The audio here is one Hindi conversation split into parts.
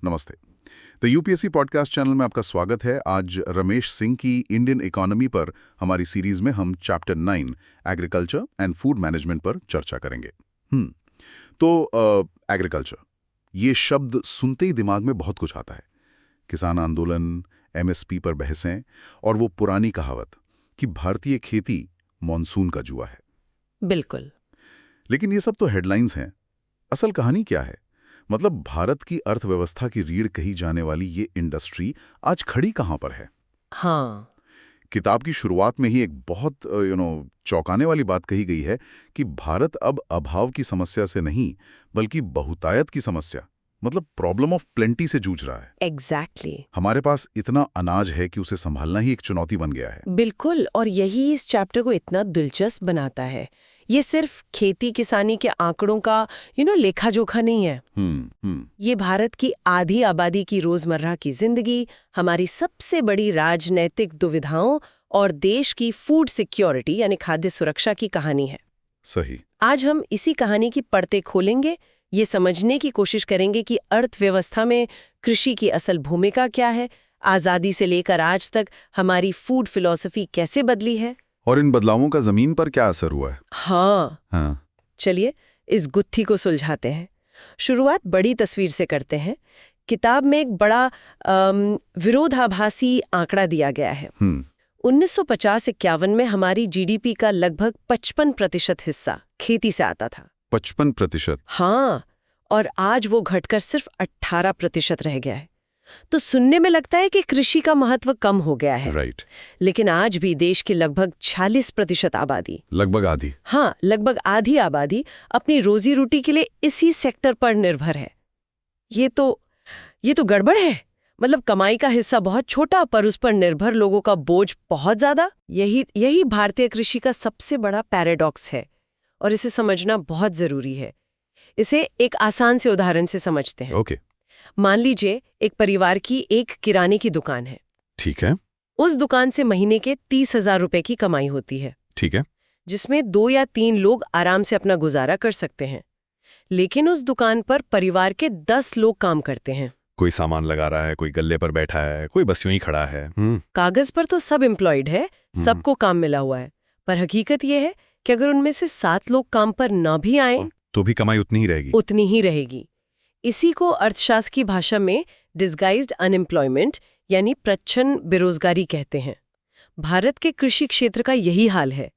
नमस्ते। तो यूपीएससी पॉडकास्ट चैनल में आपका स्वागत है। आज रमेश सिंह की इंडियन इकोनॉमी पर हमारी सीरीज में हम chapter 9 agriculture and food management पर चर्चा करेंगे। तो एग्रीकल्चर, ये शब्द सुनते ही दिमाग में बहुत कुछ आता है। किसान आंदोलन, एमएसपी पर बहसें और वो पुरानी कहावत कि भारतीय खेती मॉनसून का जुआ है। बिल्कुल। लेकिन ये सब तो हेडलाइंस हैं। असल कहानी क्या है? मतलब भारत की अर्थव्यवस्था की रीढ़ कही जाने वाली ये इंडस्ट्री आज खड़ी कहाँ पर है? हाँ। किताब की शुरुआत में ही एक बहुत चौंकाने वाली बात कही गई है कि भारत अब अभाव की समस्या से नहीं बल्कि बहुतायत की समस्या, मतलब प्रॉब्लम ऑफ प्लेंटी से जूझ रहा है। एग्जैक्टली। हमारे पास इतना अनाज है कि उसे संभालना ही एक चुनौती बन गया है। बिल्कुल, और यही इस चैप्टर को इतना दिलचस्प बनाता है। ये सिर्फ खेती किसानी के आंकड़ों का लेखा जोखा नहीं है। ये भारत की आधी आबादी की रोजमर्रा की जिंदगी, हमारी सबसे बड़ी राजनैतिक दुविधाओं और देश की फूड सिक्योरिटी यानी खाद्य सुरक्षा की कहानी है। सही। आज हम इसी कहानी की परतें खोलेंगे, ये समझने की कोशिश करेंगे कि अर्थव्यवस्था में कृषि की असल भूमिका क्या है, आजादी से लेकर आज तक हमारी फूड फिलॉसफी कैसे बदली है और इन बदलावों का जमीन पर क्या असर हुआ है। हाँ। चलिए इस गुत्थी को सुलझाते हैं। शुरुआत बड़ी तस्वीर से करते हैं। किताब में एक बड़ा विरोधाभासी आंकड़ा दिया गया है। 1950-51 में हमारी जीडीपी का लगभग 55% हिस्सा खेती से आता था। 55%? हाँ, और आज वो घटकर सिर्फ 18% रह गया है। तो सुनने में लगता है कि कृषि का महत्व कम हो गया है। राइट। लेकिन आज भी देश की लगभग 40% आबादी, लगभग आधी, हाँ लगभग आधी आबादी अपनी रोजी रोटी के लिए इसी सेक्टर पर निर्भर है। ये तो गड़बड़ है। मतलब कमाई का हिस्सा बहुत छोटा पर उस पर निर्भर लोगों का बोझ बहुत ज्यादा। यही भारतीय कृषि का सबसे बड़ा पैराडॉक्स है और इसे समझना बहुत जरूरी है। इसे एक आसान से उदाहरण से समझते हैं। ओके। मान लीजिए एक परिवार की एक किराने की दुकान है। ठीक है। उस दुकान से महीने के 30,000 रुपए की कमाई होती है। ठीक है। जिसमें 2 या 3 लोग आराम से अपना गुजारा कर सकते हैं। लेकिन उस दुकान पर परिवार के 10 लोग काम करते हैं। कोई सामान लगा रहा है, कोई गल्ले पर बैठा है, कोई बस यूं ही खड़ा है। कागज पर तो सब एम्प्लॉयड है, सबको काम मिला हुआ है, पर हकीकत यह है कि अगर उनमें से 7 लोग काम पर न भी आए तो भी कमाई उतनी ही रहेगी। इसी को अर्थशास्त्र की भाषा में डिस्गाइज्ड अनएम्प्लॉयमेंट यानी प्रच्छन्न बेरोजगारी कहते हैं। भारत के कृषि क्षेत्र का यही हाल है।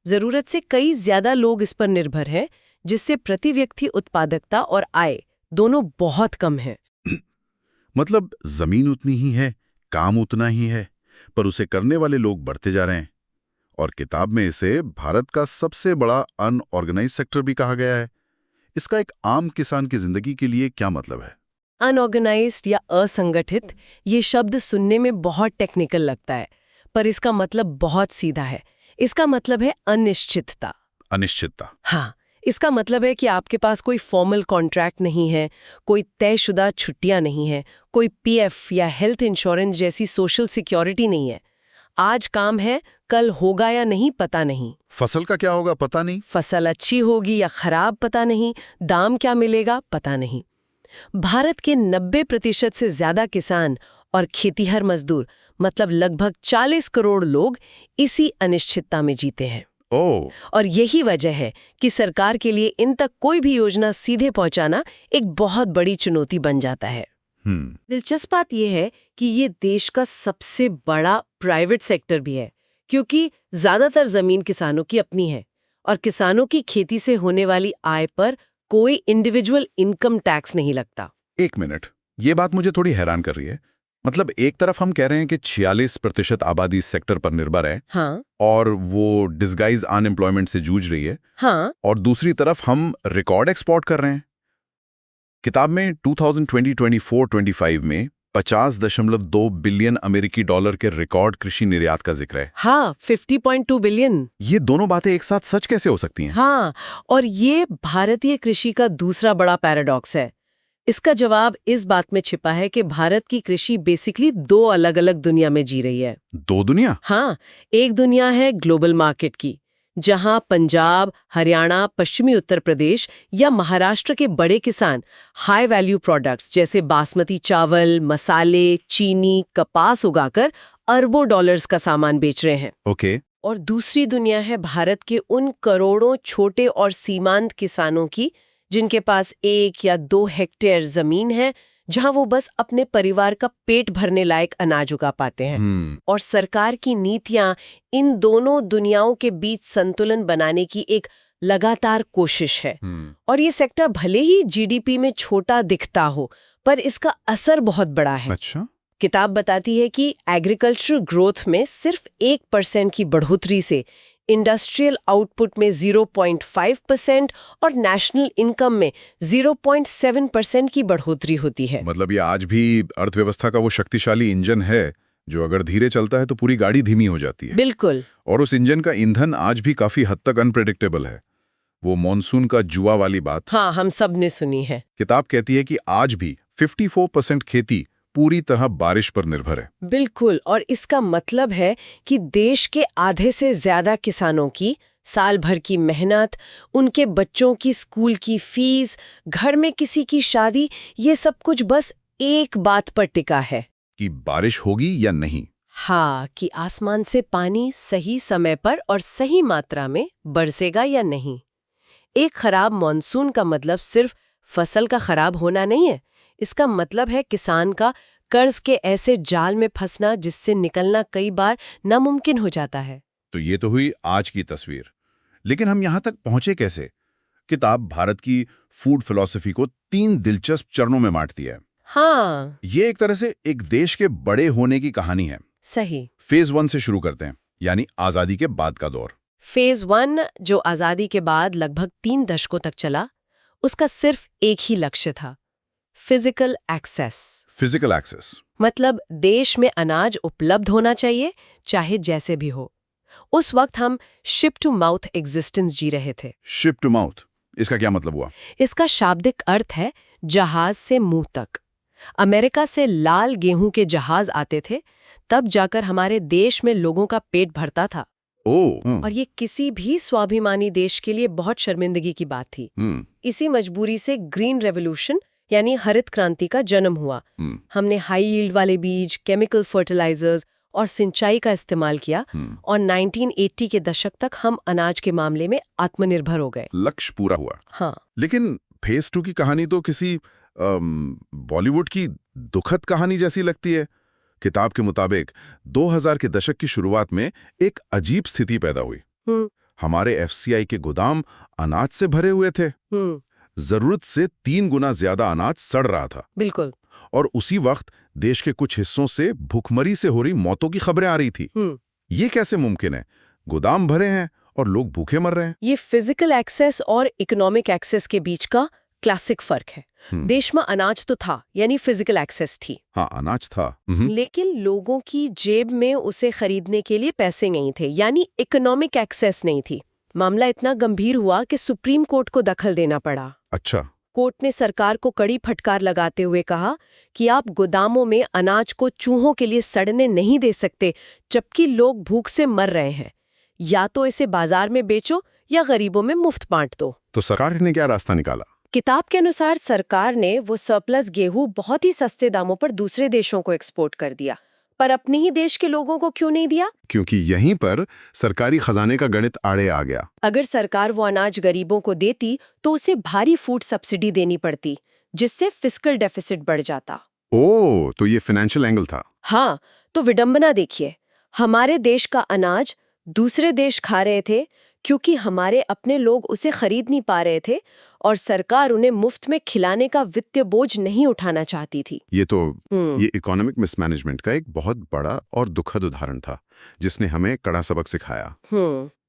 जरूरत से कई ज्यादा लोग इस पर निर्भर हैं, जिससे प्रति व्यक्ति उत्पादकता और आय दोनों बहुत कम है। मतलब जमीन उतनी ही है, काम उतना ही है, पर उसे करने वाले लोग बढ़ते जा रहे हैं। और किताब में इसे भारत का सबसे बड़ा अनऑर्गेनाइज सेक्टर भी कहा गया है। इसका एक आम किसान की जिंदगी के लिए क्या मतलब है? अनऑर्गेनाइज्ड या असंगठित, ये शब्द सुनने में बहुत टेक्निकल लगता है, पर इसका मतलब बहुत सीधा है। इसका मतलब है अनिश्चितता। अनिश्चितता? हाँ, इसका मतलब है कि आपके पास कोई फॉर्मल कॉन्ट्रैक्ट नहीं है, कोई तयशुदा छुट्टियां नहीं है, कोई पीएफ या हेल्थ इंश्योरेंस जैसी सोशल सिक्योरिटी नहीं है। आज काम है, कल होगा या नहीं पता नहीं। फसल का क्या होगा पता नहीं। फसल अच्छी होगी या खराब पता नहीं। दाम क्या मिलेगा पता नहीं। भारत के 90% से ज्यादा किसान और खेतीहर मजदूर, मतलब लगभग 40 करोड़ लोग इसी अनिश्चितता में जीते हैं। और यही वजह है कि सरकार के लिए इन तक कोई भी योजना सीधे पहुंचाना एक बहुत बड़ी चुनौती बन जाता है। दिलचस्प बात यह है कि ये देश का सबसे बड़ा प्राइवेट सेक्टर भी है, क्योंकि ज्यादातर जमीन किसानों की अपनी है और किसानों की खेती से होने वाली आय पर कोई इंडिविजुअल इनकम टैक्स नहीं लगता। एक मिनट, ये बात मुझे थोड़ी हैरान कर रही है। मतलब एक तरफ हम कह रहे हैं कि 46% आबादी इस सेक्टर पर निर्भर है। हाँ। और वो डिस्गाइज अनएम्प्लॉयमेंट से जूझ रही है। हाँ। और दूसरी तरफ हम रिकॉर्ड एक्सपोर्ट कर रहे हैं। किताब में 2024-25 में 50.2 बिलियन अमेरिकी डॉलर के रिकॉर्ड कृषि निर्यात का जिक्र है। हाँ, 50.2 बिलियन। ये दोनों बातें एक साथ सच कैसे हो सकती हैं? हाँ, और ये भारतीय कृषि का दूसरा बड़ा पैराडॉक्स है। इसका जवाब इस बात में छिपा है कि भारत की कृषि बेसिकली 2 अलग अलग दुनिया में जी रही है। 2 दुनिया? हाँ, एक दुनिया है ग्लोबल मार्केट की, जहां पंजाब, हरियाणा, पश्चिमी उत्तर प्रदेश या महाराष्ट्र के बड़े किसान हाई वैल्यू प्रोडक्ट्स जैसे बासमती चावल, मसाले, चीनी, कपास उगाकर अरबों डॉलर्स का सामान बेच रहे हैं। ओके। और दूसरी दुनिया है भारत के उन करोड़ों छोटे और सीमांत किसानों की जिनके पास 1 या 2 हेक्टेयर जमीन है, जहां वो बस अपने परिवार का पेट भरने लायक अनाज उगा पाते हैं। और सरकार की नीतियां इन दोनों दुनियाओं के बीच संतुलन बनाने की एक लगातार कोशिश है। और ये सेक्टर भले ही जीडीपी में छोटा दिखता हो, पर इसका असर बहुत बड़ा है। अच्छा। किताब बताती है कि एग्रीकल्चर ग्रोथ में सिर्फ 1% की बढ़ोतरी से इंडस्ट्रियल आउटपुट में 0.5% और नेशनल इनकम में 0.7% की बढ़ोतरी होती है। मतलब ये आज भी अर्थव्यवस्था का वो शक्तिशाली इंजन है जो अगर धीरे चलता है तो पूरी गाड़ी धीमी हो जाती है। बिल्कुल। और उस इंजन का ईंधन आज भी काफी हद तक अनप्रेडिक्टेबल है। वो मॉनसून का जुआ वाली बात। हाँ, हम सब ने सुनी है। किताब कहती है कि आज भी 54% खेती पूरी तरह बारिश पर निर्भर है। बिल्कुल। और इसका मतलब है कि देश के आधे से ज्यादा किसानों की साल भर की मेहनत, उनके बच्चों की स्कूल की फीस, घर में किसी की शादी, ये सब कुछ बस एक बात पर टिका है कि बारिश होगी या नहीं। हाँ, कि आसमान से पानी सही समय पर और सही मात्रा में बरसेगा या नहीं। एक खराब मॉनसून का मतलब सिर्फ फसल का खराब होना नहीं है। इसका मतलब है किसान का कर्ज के ऐसे जाल में फंसना जिससे निकलना कई बार नामुमकिन हो जाता है। तो ये तो हुई आज की तस्वीर, लेकिन हम यहां तक पहुंचे कैसे? किताब भारत की फूड फिलॉसफी को 3 दिलचस्प चरणों में बांटती है। हाँ, ये एक तरह से एक देश के बड़े होने की कहानी है। सही। फेज 1 से शुरू करते हैं, यानी आजादी के बाद का दौर। फेज 1 जो आजादी के बाद लगभग 3 दशकों तक चला, उसका सिर्फ एक ही लक्ष्य था, फिजिकल एक्सेस। फिजिकल एक्सेस मतलब देश में अनाज उपलब्ध होना चाहिए, चाहे जैसे भी हो। उस वक्त हम शिप टू माउथ एग्जिस्टेंस जी रहे थे। शिप टू माउथ, इसका क्या मतलब हुआ? इसका शाब्दिक अर्थ है जहाज से मुंह तक। अमेरिका से लाल गेहूं के जहाज आते थे, तब जाकर हमारे देश में लोगों का पेट भरता था। और ये किसी भी स्वाभिमानी देश के लिए बहुत शर्मिंदगी की बात थी। इसी मजबूरी से ग्रीन रेवोल्यूशन यानी हरित क्रांति का जन्म हुआ। हमने हाई यील्ड वाले बीज, केमिकल फर्टिलाइजर्स और सिंचाई का इस्तेमाल किया और 1980 के दशक तक हम अनाज के मामले में आत्मनिर्भर हो गए। लक्ष्य पूरा हुआ। हाँ, लेकिन फेज 2 की कहानी तो किसी बॉलीवुड की दुखद कहानी जैसी लगती है। किताब के मुताबिक 2000 के दशक की शुरुआत में एक अजीब स्थिति पैदा हुई। हमारे एफसीआई के गोदाम अनाज से भरे हुए थे। जरूरत से 3 गुना ज्यादा अनाज सड़ रहा था। बिल्कुल। और उसी वक्त देश के कुछ हिस्सों से भूखमरी से हो रही मौतों की खबरें आ रही थी। ये कैसे मुमकिन है? गोदाम भरे हैं और लोग भूखे मर रहे हैं। ये फिजिकल एक्सेस और इकोनॉमिक एक्सेस के बीच का क्लासिक फर्क है। देश में अनाज तो था, यानी फिजिकल एक्सेस थी। हाँ, अनाज था। लेकिन लोगों की जेब में उसे खरीदने के लिए पैसे नहीं थे, यानी इकोनॉमिक एक्सेस नहीं थी। मामला इतना गंभीर हुआ कि सुप्रीम कोर्ट को दखल देना पड़ा। अच्छा। कोर्ट ने सरकार को कड़ी फटकार लगाते हुए कहा कि आप गोदामों में अनाज को चूहों के लिए सड़ने नहीं दे सकते, जबकि लोग भूख से मर रहे हैं। या तो इसे बाजार में बेचो या गरीबों में मुफ्त बांट दो। तो सरकार ने क्या रास्ता निकाला? किताब के अनुसार सरकार ने वो सरप्लस गेहूं बहुत ही सस्ते दामों पर दूसरे देशों को एक्सपोर्ट कर दिया, पर अपने ही देश के लोगों को क्यों नहीं दिया? क्योंकि यहीं पर सरकारी खजाने का गणित आड़े आ गया। अगर सरकार वो अनाज गरीबों को देती तो उसे भारी फूड सब्सिडी देनी पड़ती, जिससे फिस्कल डेफिसिट बढ़ जाता। ओह, तो ये फाइनेंशियल एंगल था। हाँ, तो विडंबना देखिए, हमारे देश का अनाज दूसरे देश खा रहे थे क्योंकि हमारे अपने लोग उसे खरीद नहीं पा रहे थे और सरकार उन्हें मुफ्त में खिलाने का वित्तीय बोझ नहीं उठाना चाहती थी। ये इकोनॉमिक मिसमैनेजमेंट का एक बहुत बड़ा और दुखद उदाहरण था, जिसने हमें कड़ा सबक सिखाया।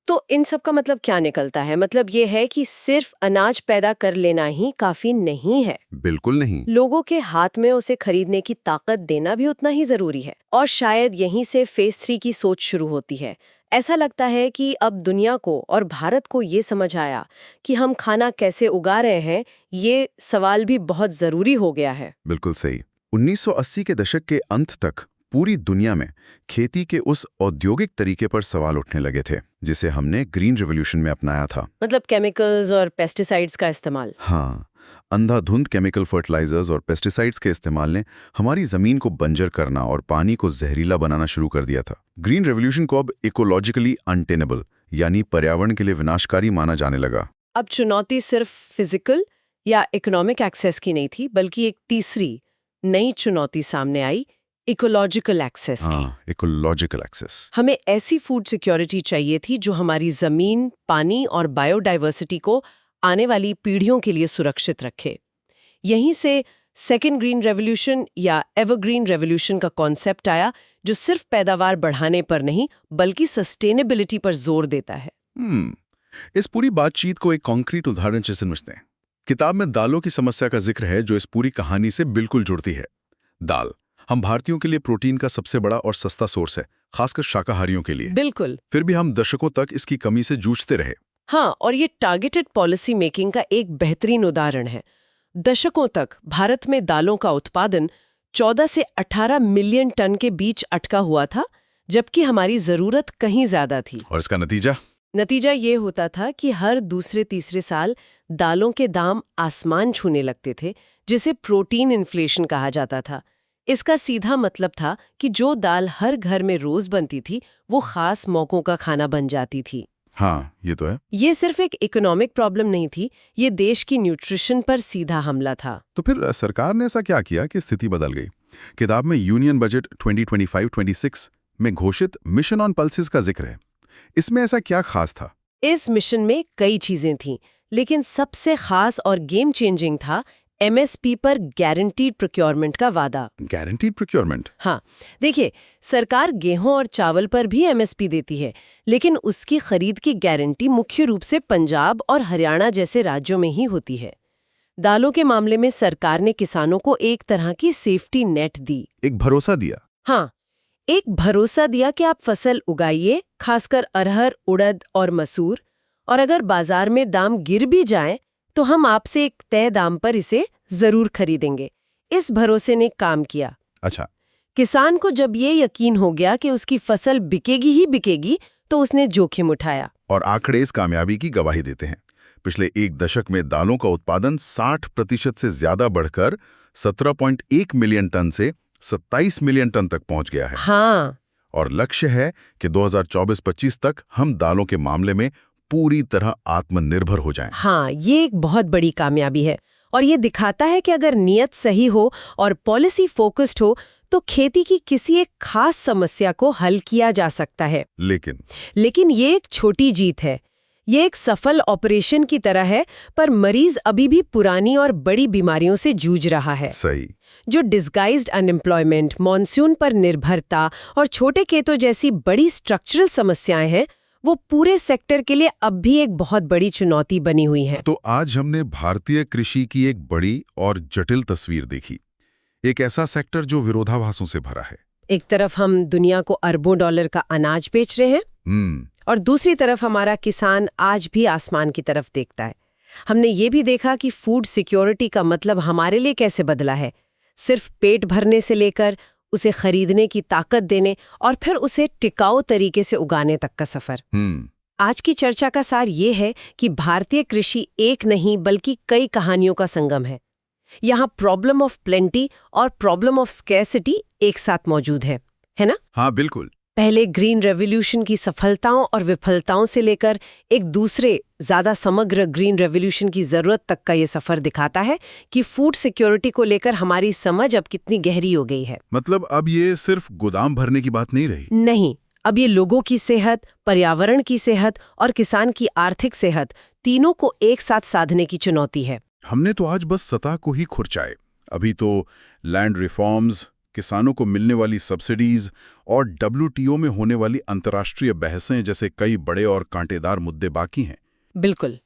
तो इन सब का मतलब क्या निकलता है? मतलब ये है कि सिर्फ अनाज पैदा कर लेना ही काफी नहीं है। बिल्कुल नहीं। लोगों के हाथ में उसे खरीदने की ताकत देना भी उतना ही जरूरी है। और शायद यहीं से फेज 3 की सोच शुरू होती है। ऐसा लगता है कि अब दुनिया को और भारत को ये समझ आया कि हम खाना कैसे उगा रहे हैं, ये सवाल भी बहुत जरूरी हो गया है। बिल्कुल सही। 1980 के दशक के अंत तक पूरी दुनिया में खेती के उस औद्योगिक तरीके पर सवाल उठने लगे थे जिसे हमने ग्रीन रिवॉल्यूशन में अपनाया था। मतलब केमिकल्स और पेस्टिसाइड्स का इस्तेमाल। हाँ, अंधाधुंध केमिकल फर्टिलाइजर्स और पेस्टिसाइड्स के इस्तेमाल ने हमारी जमीन को बंजर करना और पानी को जहरीला बनाना शुरू कर दिया था। ग्रीन रेवोल्यूशन को अब इकोलॉजिकली अनटेनेबल यानी पर्यावरण के लिए विनाशकारी माना जाने लगा। अब चुनौती सिर्फ फिजिकल या इकोनॉमिक एक्सेस की नहीं थी, बल्कि एक तीसरी नई चुनौती सामने आई, इकोलॉजिकल एक्सेस की। Ecological access. हमें ऐसी फूड सिक्योरिटी चाहिए थी जो हमारी जमीन, पानी और बायोडाइवर्सिटी को आने वाली पीढ़ियों के लिए सुरक्षित रखे। यहीं से सेकेंड ग्रीन रेवोल्यूशन या एवरग्रीन रेवोल्यूशन का कॉन्सेप्ट आया, जो सिर्फ पैदावार बढ़ाने पर नहीं बल्कि सस्टेनेबिलिटी पर जोर देता है। इस पूरी बातचीत को एक कॉन्क्रीट उदाहरण से समझते हैं। किताब में दालों की समस्या का जिक्र है जो इस पूरी कहानी से बिल्कुल जुड़ती है। दाल हम भारतीयों के लिए प्रोटीन का सबसे बड़ा और सस्ता सोर्स है, खासकर शाकाहारियों के लिए। बिल्कुल। फिर भी हम दशकों तक इसकी कमी से जूझते रहे। हाँ, और ये टारगेटेड पॉलिसी मेकिंग का एक बेहतरीन उदाहरण है। दशकों तक भारत में दालों का उत्पादन 14 से 18 मिलियन टन के बीच अटका हुआ था, जबकि हमारी जरूरत कहीं ज्यादा थी। और इसका नतीजा ये होता था कि हर दूसरे तीसरे साल दालों के दाम आसमान छूने लगते थे, जिसे प्रोटीन इन्फ्लेशन कहा जाता था। इसका सीधा मतलब था कि जो दाल हर घर में रोज बनती थी, वो खास मौकों का खाना बन जाती थी। हाँ, ये तो है। ये सिर्फ एक इकोनॉमिक प्रॉब्लम नहीं थी, ये देश की न्यूट्रिशन पर सीधा हमला था। तो फिर सरकार ने ऐसा क्या किया कि स्थिति बदल गई? किताब में यूनियन बजट 2025-26 में घोषित मिशन ऑन पल्सेस का जिक्र है। इसमें ऐसा क्या खास था? इस मिशन में कई चीजें थीं, लेकिन सबसे खास और गेम चेंजिंग था एमएसपी पर गारंटीड प्रोक्योरमेंट का वादा। Guaranteed procurement? हाँ, देखिए, सरकार गेहूं और चावल पर भी एमएसपी देती है, लेकिन उसकी खरीद की गारंटी मुख्य रूप से पंजाब और हरियाणा जैसे राज्यों में ही होती है। दालों के मामले में सरकार ने किसानों को एक तरह की सेफ्टी नेट दी। एक भरोसा दिया। हाँ, एक भरोसा दिया कि आप फसल उगाइए, खासकर अरहर, उड़द और मसूर, और अगर बाजार में दाम गिर भी जाएं, तो हम आपसे एक तय दाम पर इसे जरूर खरीदेंगे। इस भरोसे ने काम किया। अच्छा। किसान को जब ये यकीन हो गया कि उसकी फसल बिकेगी ही बिकेगी, तो उसने जोखिम उठाया। और आंकड़े इस कामयाबी की गवाही देते हैं। पिछले एक दशक में दालों का उत्पादन 60% से ज्यादा बढ़कर 17.1 मिलियन टन से 27 मिलियन टन तक पहुंच गया है। हाँ। और लक्ष्य है कि 2024-25 तक हम दालों के मामले में पूरी तरह आत्मनिर्भर हो जाएं। हाँ, ये एक बहुत बड़ी कामयाबी है, और ये दिखाता है कि अगर नियत सही हो और पॉलिसी फोकस्ड हो, तो खेती की किसी एक खास समस्या को हल किया जा सकता है। लेकिन ये एक छोटी जीत है। ये एक सफल ऑपरेशन की तरह है, पर मरीज अभी भी पुरानी और बड़ी बीमारियों से जूझ रहा है। सही। जो डिस्गाइज्ड अनएम्प्लॉयमेंट, मॉनसून पर निर्भरता और छोटे खेतों जैसी बड़ी स्ट्रक्चरल समस्याएं हैं, वो पूरे सेक्टर के लिए अब भी एक बहुत बड़ी चुनौती बनी हुई है। तो आज हमने भारतीय कृषि की एक बड़ी और जटिल तस्वीर देखी। एक ऐसा सेक्टर जो विरोधाभासों से भरा है। एक तरफ हम दुनिया को अरबों डॉलर का अनाज बेच रहे हैं, और दूसरी तरफ हमारा किसान आज भी आसमान की तरफ देखता है। हमने ये भी देखा कि फूड सिक्योरिटी का मतलब हमारे लिए कैसे बदला है, सिर्फ पेट भरने से लेकर उसे खरीदने की ताकत देने और फिर उसे टिकाऊ तरीके से उगाने तक का सफर। आज की चर्चा का सार ये है कि भारतीय कृषि एक नहीं बल्कि कई कहानियों का संगम है। यहाँ प्रॉब्लम ऑफ प्लेंटी और प्रॉब्लम ऑफ स्कैर्सिटी एक साथ मौजूद है ना? हाँ, बिल्कुल। पहले ग्रीन रेवोल्यूशन की सफलताओं और विफलताओं से लेकर एक दूसरे ज्यादा समग्र ग्रीन रेवोल्यूशन की जरूरत तक का ये सफर दिखाता है कि फूड सिक्योरिटी को लेकर हमारी समझ अब कितनी गहरी हो गई है। मतलब अब ये सिर्फ गोदाम भरने की बात नहीं रही। नहीं, अब ये लोगों की सेहत, पर्यावरण की सेहत और किसान की आर्थिक सेहत, तीनों को एक साथ साधने की चुनौती है। हमने तो आज बस सतह को ही खुरचाए। अभी तो लैंड रिफॉर्म्स, किसानों को मिलने वाली सब्सिडीज और WTO में होने वाली अंतर्राष्ट्रीय बहसें जैसे कई बड़े और कांटेदार मुद्दे बाकी हैं। बिल्कुल।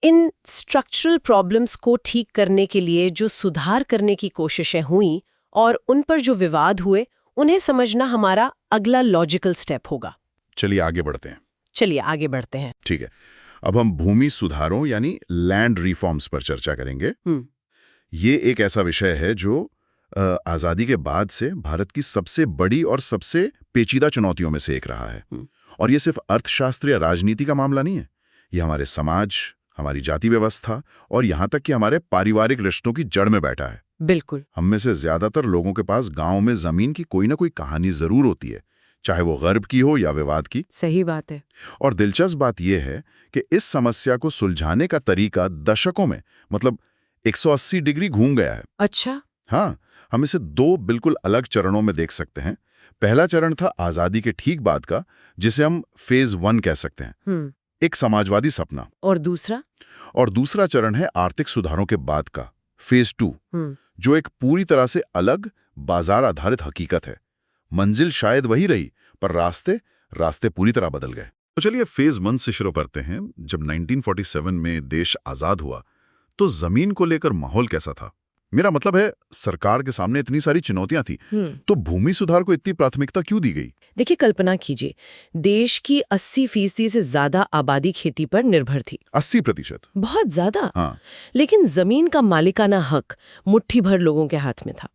इन स्ट्रक्चरल प्रॉब्लम्स को ठीक करने के लिए जो सुधार करने की कोशिशें हुई और उन पर जो विवाद हुए, उन्हें समझना हमारा अगला लॉजिकल स्टेप होगा। चलिए आगे बढ़ते हैं। ठीक है। अब हम भूमि सुधारों यानी लैंड रिफॉर्म्स पर चर्चा करेंगे। ये एक ऐसा विषय है जो आज़ादी के बाद से भारत की सबसे बड़ी और सबसे पेचीदा चुनौतियों में से एक रहा है। और ये सिर्फ अर्थशास्त्र या राजनीति का मामला नहीं है, ये हमारे समाज, हमारी जाति व्यवस्था और यहाँ तक कि हमारे पारिवारिक रिश्तों की जड़ में बैठा है। बिल्कुल। हम में से ज्यादातर लोगों के पास गांव में जमीन की कोई ना कोई कहानी जरूर होती है, चाहे वो गर्व की हो या विवाद की। सही बात है। और दिलचस्प बात यह है कि इस समस्या को सुलझाने का तरीका दशकों में, मतलब 180 डिग्री घूम गया है। अच्छा। हाँ, हम इसे दो बिल्कुल अलग चरणों में देख सकते हैं। पहला चरण था आजादी के ठीक बाद का, जिसे हम फेज 1 कह सकते हैं, एक समाजवादी सपना। और दूसरा चरण है आर्थिक सुधारों के बाद का, फेज 2, जो एक पूरी तरह से अलग बाजार आधारित हकीकत है। मंजिल शायद वही रही, पर रास्ते पूरी तरह बदल गए। तो चलिए फेज 1 से शुरू करते हैं। जब 1947 में देश आजाद हुआ तो जमीन को लेकर माहौल कैसा था? मेरा मतलब है, सरकार के सामने इतनी सारी चुनौतियां थी, तो भूमि सुधार को इतनी प्राथमिकता क्यों दी गई? देखिए, कल्पना कीजिए, देश की 80% से ज्यादा आबादी खेती पर निर्भर थी। 80%? बहुत ज्यादा। हाँ। लेकिन जमीन का मालिकाना हक मुट्ठी भर लोगों के हाथ में था।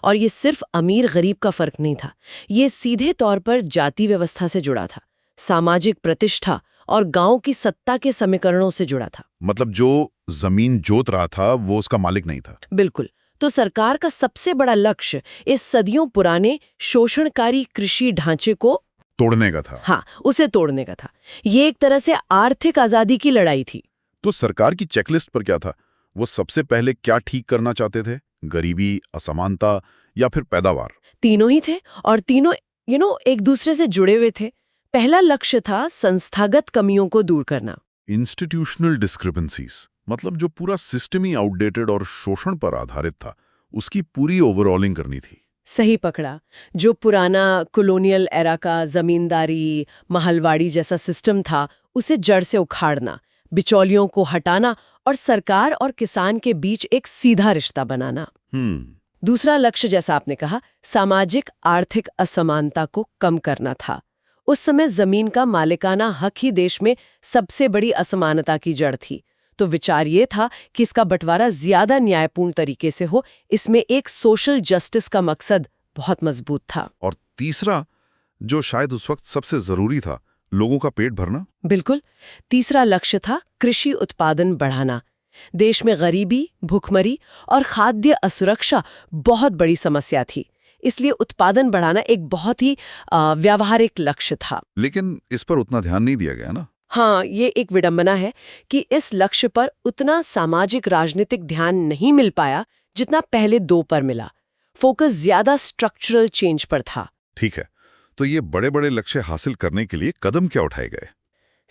और ये सिर्फ अमीर गरीब का फर्क नहीं था, ये सीधे तौर पर जाति व्यवस्था से जुड़ा था, सामाजिक प्रतिष्ठा और गांव की सत्ता के समीकरणों से जुड़ा था। मतलब जो जमीन जोत रहा था वो उसका मालिक नहीं था। बिल्कुल। तो सरकार का सबसे बड़ा लक्ष्य इस सदियों पुराने शोषणकारी कृषि ढांचे को तोड़ने का था। हाँ, उसे तोड़ने का था। ये एक तरह से आर्थिक आजादी की लड़ाई थी। तो सरकार की चेकलिस्ट पर क्या था? वो सबसे पहले क्या ठीक करना चाहते थे? गरीबी, असमानता या फिर पैदावार? तीनों ही थे, और तीनों एक दूसरे से जुड़े हुए थे। पहला लक्ष्य था संस्थागत कमियों को दूर करना। इंस्टीट्यूशनल डिस्क्रिपेंसीज, मतलब जो पूरा सिस्टम ही आउटडेटेड और शोषण पर आधारित था, उसकी पूरी ओवरऑलिंग करनी थी। सही पकड़ा। जो पुराना कॉलोनियल एरा का जमींदारी महलवाड़ी जैसा सिस्टम था, उसे जड़ से उखाड़ना, बिचौलियों को हटाना और सरकार और किसान के बीच एक सीधा रिश्ता बनाना। दूसरा लक्ष्य, जैसा आपने कहा, सामाजिक आर्थिक असमानता को कम करना था। उस समय जमीन का मालिकाना हक ही देश में सबसे बड़ी असमानता की जड़ थी। तो विचार ये था कि इसका बंटवारा ज्यादा न्यायपूर्ण तरीके से हो। इसमें एक सोशल जस्टिस का मकसद बहुत मजबूत था। और तीसरा, जो शायद उस वक्त सबसे जरूरी था, लोगों का पेट भरना। बिल्कुल। तीसरा लक्ष्य था कृषि उत्पादन बढ़ाना। देश में गरीबी, भूखमरी और खाद्य असुरक्षा बहुत बड़ी समस्या थी, इसलिए उत्पादन बढ़ाना एक बहुत ही व्यावहारिक लक्ष्य था। लेकिन इस पर उतना ध्यान नहीं दिया गया ना? हाँ, ये एक विडंबना है कि इस लक्ष्य पर उतना सामाजिक राजनीतिक ध्यान नहीं मिल पाया जितना पहले 2 पर मिला। फोकस ज्यादा स्ट्रक्चरल चेंज पर था। ठीक है, तो ये बड़े बड़े लक्ष्य हासिल करने के लिए कदम क्या उठाए गए?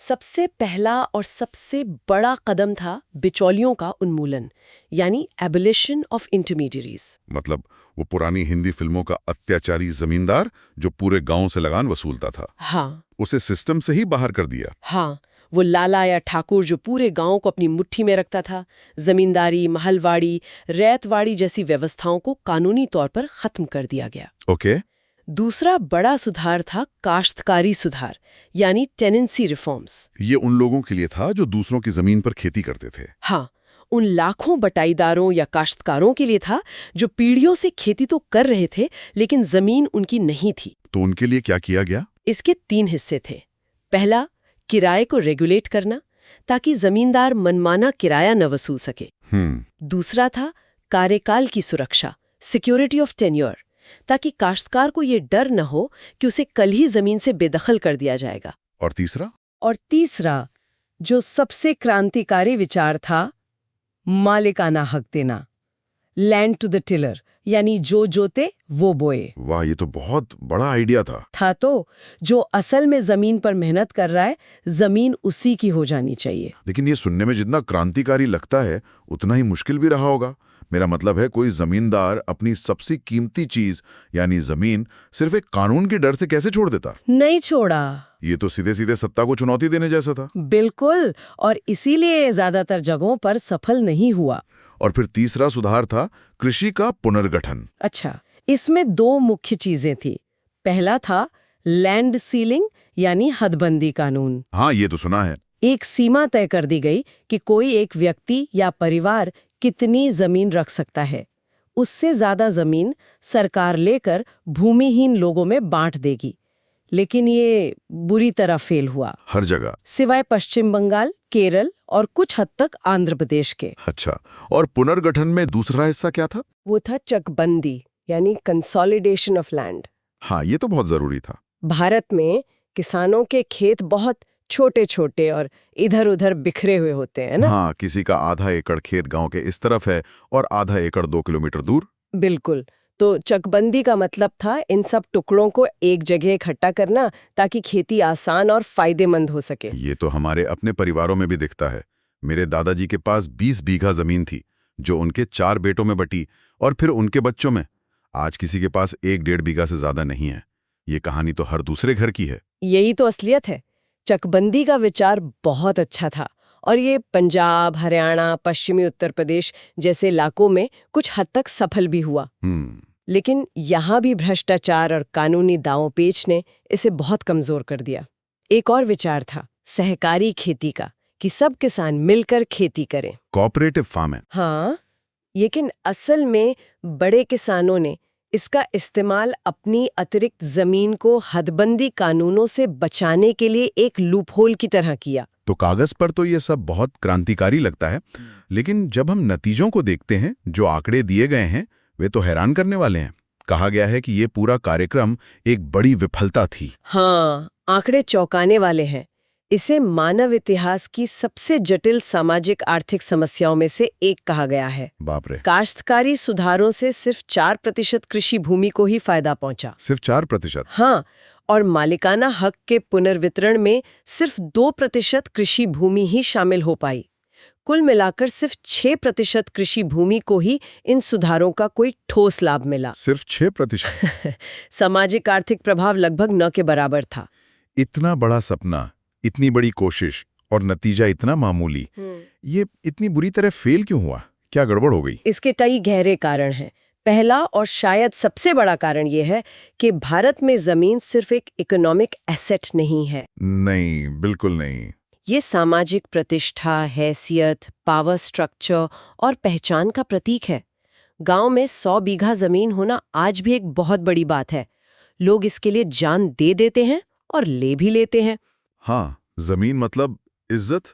सबसे पहला और सबसे बड़ा कदम था बिचौलियों का उन्मूलन, यानी एबोलिशन ऑफ इंटरमीडियरीज। मतलब वो पुरानी हिंदी फिल्मों का अत्याचारी जमींदार जो पूरे गांव से लगान वसूलता था। हाँ, उसे सिस्टम से ही बाहर कर दिया। हाँ, वो लाला या ठाकुर जो पूरे गांव को अपनी मुट्ठी में रखता था। जमींदारी, महलवाड़ी, रैतवाड़ी जैसी व्यवस्थाओं को कानूनी तौर पर खत्म कर दिया गया। ओके। दूसरा बड़ा सुधार था काश्तकारी सुधार, यानी टेनेंसी रिफॉर्म्स। ये उन लोगों के लिए था जो दूसरों की जमीन पर खेती करते थे। हाँ, उन लाखों बटाईदारों या काश्तकारों के लिए था जो पीढ़ियों से खेती तो कर रहे थे, लेकिन जमीन उनकी नहीं थी। तो उनके लिए क्या किया गया? इसके 3 हिस्से थे। पहला, किराए को रेगुलेट करना, ताकि जमींदार मनमाना किराया न वसूल सके। दूसरा था कार्यकाल की सुरक्षा, सिक्योरिटी ऑफ टेन्योर, ताकि काश्तकार को ये डर न हो कि उसे कल ही जमीन से बेदखल कर दिया जाएगा। और तीसरा, जो सबसे क्रांतिकारी विचार था, मालिकाना हक देना, लैंड टू द टिलर, यानी जो जोते वो बोए। वाह, ये तो बहुत बड़ा आइडिया था। तो जो असल में जमीन पर मेहनत कर रहा है, जमीन उसी की हो जानी चाहिए। लेकिन ये सुनने में जितना क्रांतिकारी लगता है, उतना ही मुश्किल भी रहा होगा। मेरा मतलब है, कोई जमींदार अपनी सबसे कीमती चीज यानी जमीन सिर्फ एक कानून के डर से कैसे छोड़ देता? नहीं छोड़ा। ये तो सीधे सीधे सत्ता को चुनौती देने जैसा था। बिल्कुल, और इसीलिए ज्यादातर जगहों पर सफल नहीं हुआ। और फिर तीसरा सुधार था कृषि का पुनर्गठन। अच्छा, इसमें 2 मुख्य चीजें थी। पहला था लैंड सीलिंग, यानी हदबंदी कानून। हाँ, ये तो सुना है। एक सीमा तय कर दी गई कि कोई एक व्यक्ति या परिवार कितनी जमीन रख सकता है। उससे ज्यादा जमीन सरकार लेकर भूमिहीन लोगों में बांट देगी। लेकिन ये बुरी तरह फेल हुआ, हर जगह। सिवाय पश्चिम बंगाल, केरल और कुछ हद तक आंध्र प्रदेश के। अच्छा, और पुनर्गठन में दूसरा हिस्सा क्या था? वो था चकबंदी, यानी कंसोलिडेशन ऑफ लैंड। हाँ, ये तो बहुत जरूरी था। भारत में किसानों के खेत बहुत छोटे छोटे और इधर उधर बिखरे हुए होते हैं ना। हाँ, किसी का आधा एकड़ खेत गांव के इस तरफ है और आधा एकड़ 2 किलोमीटर दूर। बिल्कुल। तो चकबंदी का मतलब था इन सब टुकड़ों को एक जगह इकट्ठा करना ताकि खेती आसान और फायदेमंद हो सके। ये तो हमारे अपने परिवारों में भी दिखता है। मेरे दादाजी के पास 20 बीघा जमीन थी, जो उनके 4 बेटों में बटी और फिर उनके बच्चों में। आज किसी के पास 1-1.5 बीघा से ज्यादा नहीं है। ये कहानी तो हर दूसरे घर की है। यही तो असलियत है। चकबंदी का विचार बहुत अच्छा था और ये पंजाब, हरियाणा, पश्चिमी उत्तर प्रदेश जैसे इलाकों में कुछ हद तक सफल भी हुआ। लेकिन यहाँ भी भ्रष्टाचार और कानूनी दांव पेच ने इसे बहुत कमजोर कर दिया। एक और विचार था सहकारी खेती का, कि सब किसान मिलकर खेती करें, कोऑपरेटिव फार्म है। हाँ, लेकिन असल में बड़े किसानों ने इसका इस्तेमाल अपनी अतिरिक्त जमीन को हदबंदी कानूनों से बचाने के लिए एक लूपहोल की तरह किया। तो कागज पर तो ये सब बहुत क्रांतिकारी लगता है, लेकिन जब हम नतीजों को देखते हैं, जो आंकड़े दिए गए हैं, वे तो हैरान करने वाले हैं। कहा गया है कि ये पूरा कार्यक्रम एक बड़ी विफलता थी। हाँ, आंकड़े चौंकाने वाले हैं। इसे मानव इतिहास की सबसे जटिल सामाजिक आर्थिक समस्याओं में से एक कहा गया है। बाप रे। काश्तकारी सुधारों से सिर्फ 4% कृषि भूमि को ही फायदा पहुंचा। सिर्फ 4%? हाँ, और मालिकाना हक के पुनर्वितरण में सिर्फ 2% कृषि भूमि ही शामिल हो पाई। कुल मिलाकर सिर्फ 6% कृषि भूमि को ही इन सुधारों का कोई ठोस लाभ मिला। सिर्फ 6%? सामाजिक आर्थिक प्रभाव लगभग न के बराबर था। इतना बड़ा सपना, इतनी बड़ी कोशिश और नतीजा इतना मामूली, ये इतनी बुरी तरह फेल क्यों हुआ? क्या गड़बड़ हो गई? इसके कई गहरे कारण हैं। पहला और शायद सबसे बड़ा कारण यह है कि भारत में जमीन सिर्फ एक इकोनॉमिक एसेट नहीं है। नहीं, बिल्कुल नहीं। ये सामाजिक प्रतिष्ठा, हैसियत, पावर स्ट्रक्चर और पहचान का प्रतीक है। गांव में 100 बीघा जमीन होना आज भी एक बहुत बड़ी बात है। लोग इसके लिए जान दे देते हैं और ले भी लेते हैं। हाँ, जमीन मतलब इज्जत।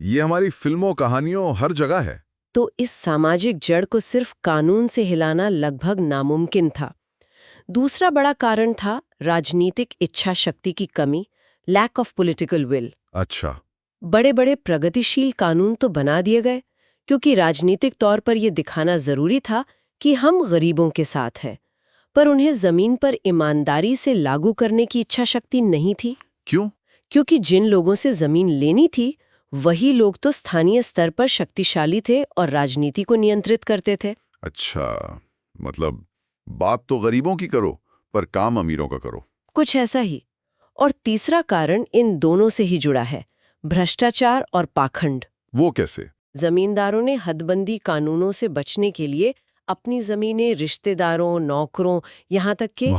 ये हमारी फिल्मों, कहानियों हर जगह है। तो इस सामाजिक जड़ को सिर्फ कानून से हिलाना लगभग नामुमकिन था। दूसरा बड़ा कारण था राजनीतिक इच्छा शक्ति की कमी, लैक ऑफ पॉलिटिकल विल। अच्छा। बड़े बड़े प्रगतिशील कानून तो बना दिए गए क्योंकि राजनीतिक तौर पर यह दिखाना जरूरी था कि हम गरीबों के साथ हैं, पर उन्हें जमीन पर ईमानदारी से लागू करने की इच्छा शक्ति नहीं थी। क्यों? क्योंकि जिन लोगों से जमीन लेनी थी वही लोग तो स्थानीय स्तर पर शक्तिशाली थे और राजनीति को नियंत्रित करते थे। अच्छा, मतलब बात तो गरीबों की करो पर काम अमीरों का करो। कुछ ऐसा ही। और तीसरा कारण इन दोनों से ही जुड़ा है, भ्रष्टाचार और पाखंड। वो कैसे? जमींदारों ने हदबंदी कानूनों से बचने के लिए अपनी जमीनें रिश्तेदारों, नौकरों, यहाँ तक के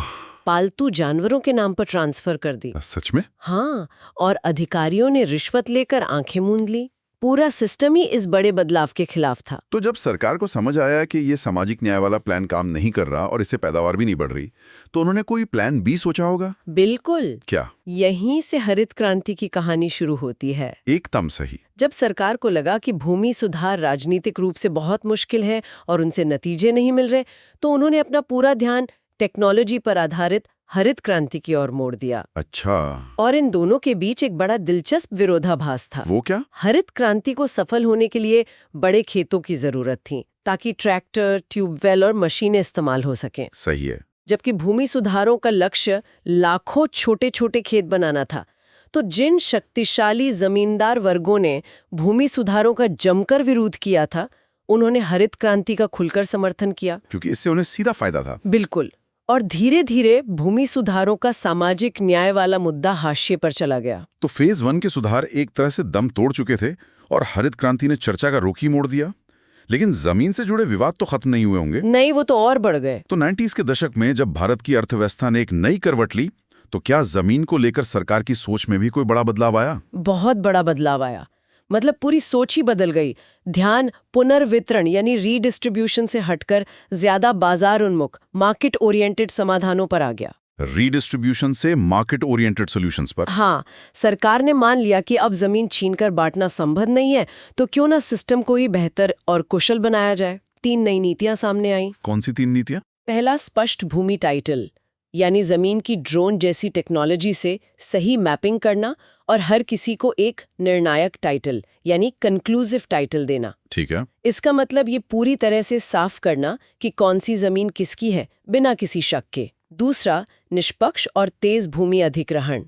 पालतू जानवरों के नाम पर ट्रांसफर कर दी। सच में? हाँ, और अधिकारियों ने रिश्वत लेकर आंखें मूंद ली। पूरा सिस्टम ही इस बड़े बदलाव के खिलाफ था। तो जब सरकार को समझ आया कि ये सामाजिक न्याय वाला प्लान काम नहीं कर रहा और इससे पैदावार भी नहीं बढ़ रही, तो उन्होंने कोई प्लान बी सोचा होगा? बिल्कुल। क्या? यहीं से हरित क्रांति की कहानी शुरू होती है। एकदम सही। जब सरकार को लगा कि भूमि सुधार राजनीतिक रूप से बहुत मुश्किल है और उनसे नतीजे नहीं मिल रहे, तो उन्होंने अपना पूरा ध्यान टेक्नोलॉजी पर आधारित हरित क्रांति की ओर मोड़ दिया। अच्छा। और इन दोनों के बीच एक बड़ा दिलचस्प विरोधाभास था। वो क्या? हरित क्रांति को सफल होने के लिए बड़े खेतों की जरूरत थी ताकि ट्रैक्टर, ट्यूबवेल और मशीनें इस्तेमाल हो सकें। सही है। जबकि भूमि सुधारों का लक्ष्य लाखों छोटे छोटे खेत बनाना था। तो जिन शक्तिशाली जमींदार वर्गों ने भूमि सुधारों का जमकर विरोध किया था, उन्होंने हरित क्रांति का खुलकर समर्थन किया, क्योंकि इससे उन्हें सीधा फायदा था। बिल्कुल। और धीरे धीरे भूमि सुधारों का सामाजिक न्याय वाला मुद्दा हाशिए पर चला गया। तो फेज 1 के सुधार एक तरह से दम तोड़ चुके थे और हरित क्रांति ने चर्चा का रुख ही मोड़ दिया। लेकिन जमीन से जुड़े विवाद तो खत्म नहीं हुए होंगे? नहीं, वो तो और बढ़ गए। तो 90s के दशक में जब भारत की अर्थव्यवस्था ने एक नई करवट ली, तो क्या जमीन को लेकर सरकार की सोच में भी कोई बड़ा बदलाव आया? बहुत बड़ा बदलाव आया। मतलब पूरी सोच ही बदल गई। ध्यान पुनर्वितरण यानी रीडिस्ट्रीब्यूशन से हटकर ज्यादा बाजार उन्मुख मार्केट ओरिएंटेड समाधानों पर आ गया। रीडिस्ट्रीब्यूशन से मार्केट ओरिएंटेड सॉल्यूशंस पर। हाँ, सरकार ने मान लिया कि अब जमीन छीनकर बांटना संभव नहीं है, तो क्यों ना सिस्टम को ही बेहतर और कुशल बनाया जाए। 3 नई नीतियां सामने आई। कौन सी 3 नीतियां? पहला, स्पष्ट भूमि टाइटल, यानी जमीन की ड्रोन जैसी टेक्नोलॉजी से सही मैपिंग करना और हर किसी को एक निर्णायक टाइटल यानी कंक्लूसिव टाइटल देना। ठीक है। इसका मतलब ये पूरी तरह से साफ करना कि कौन सी जमीन किसकी है, बिना किसी शक के। दूसरा, निष्पक्ष और तेज भूमि अधिग्रहण।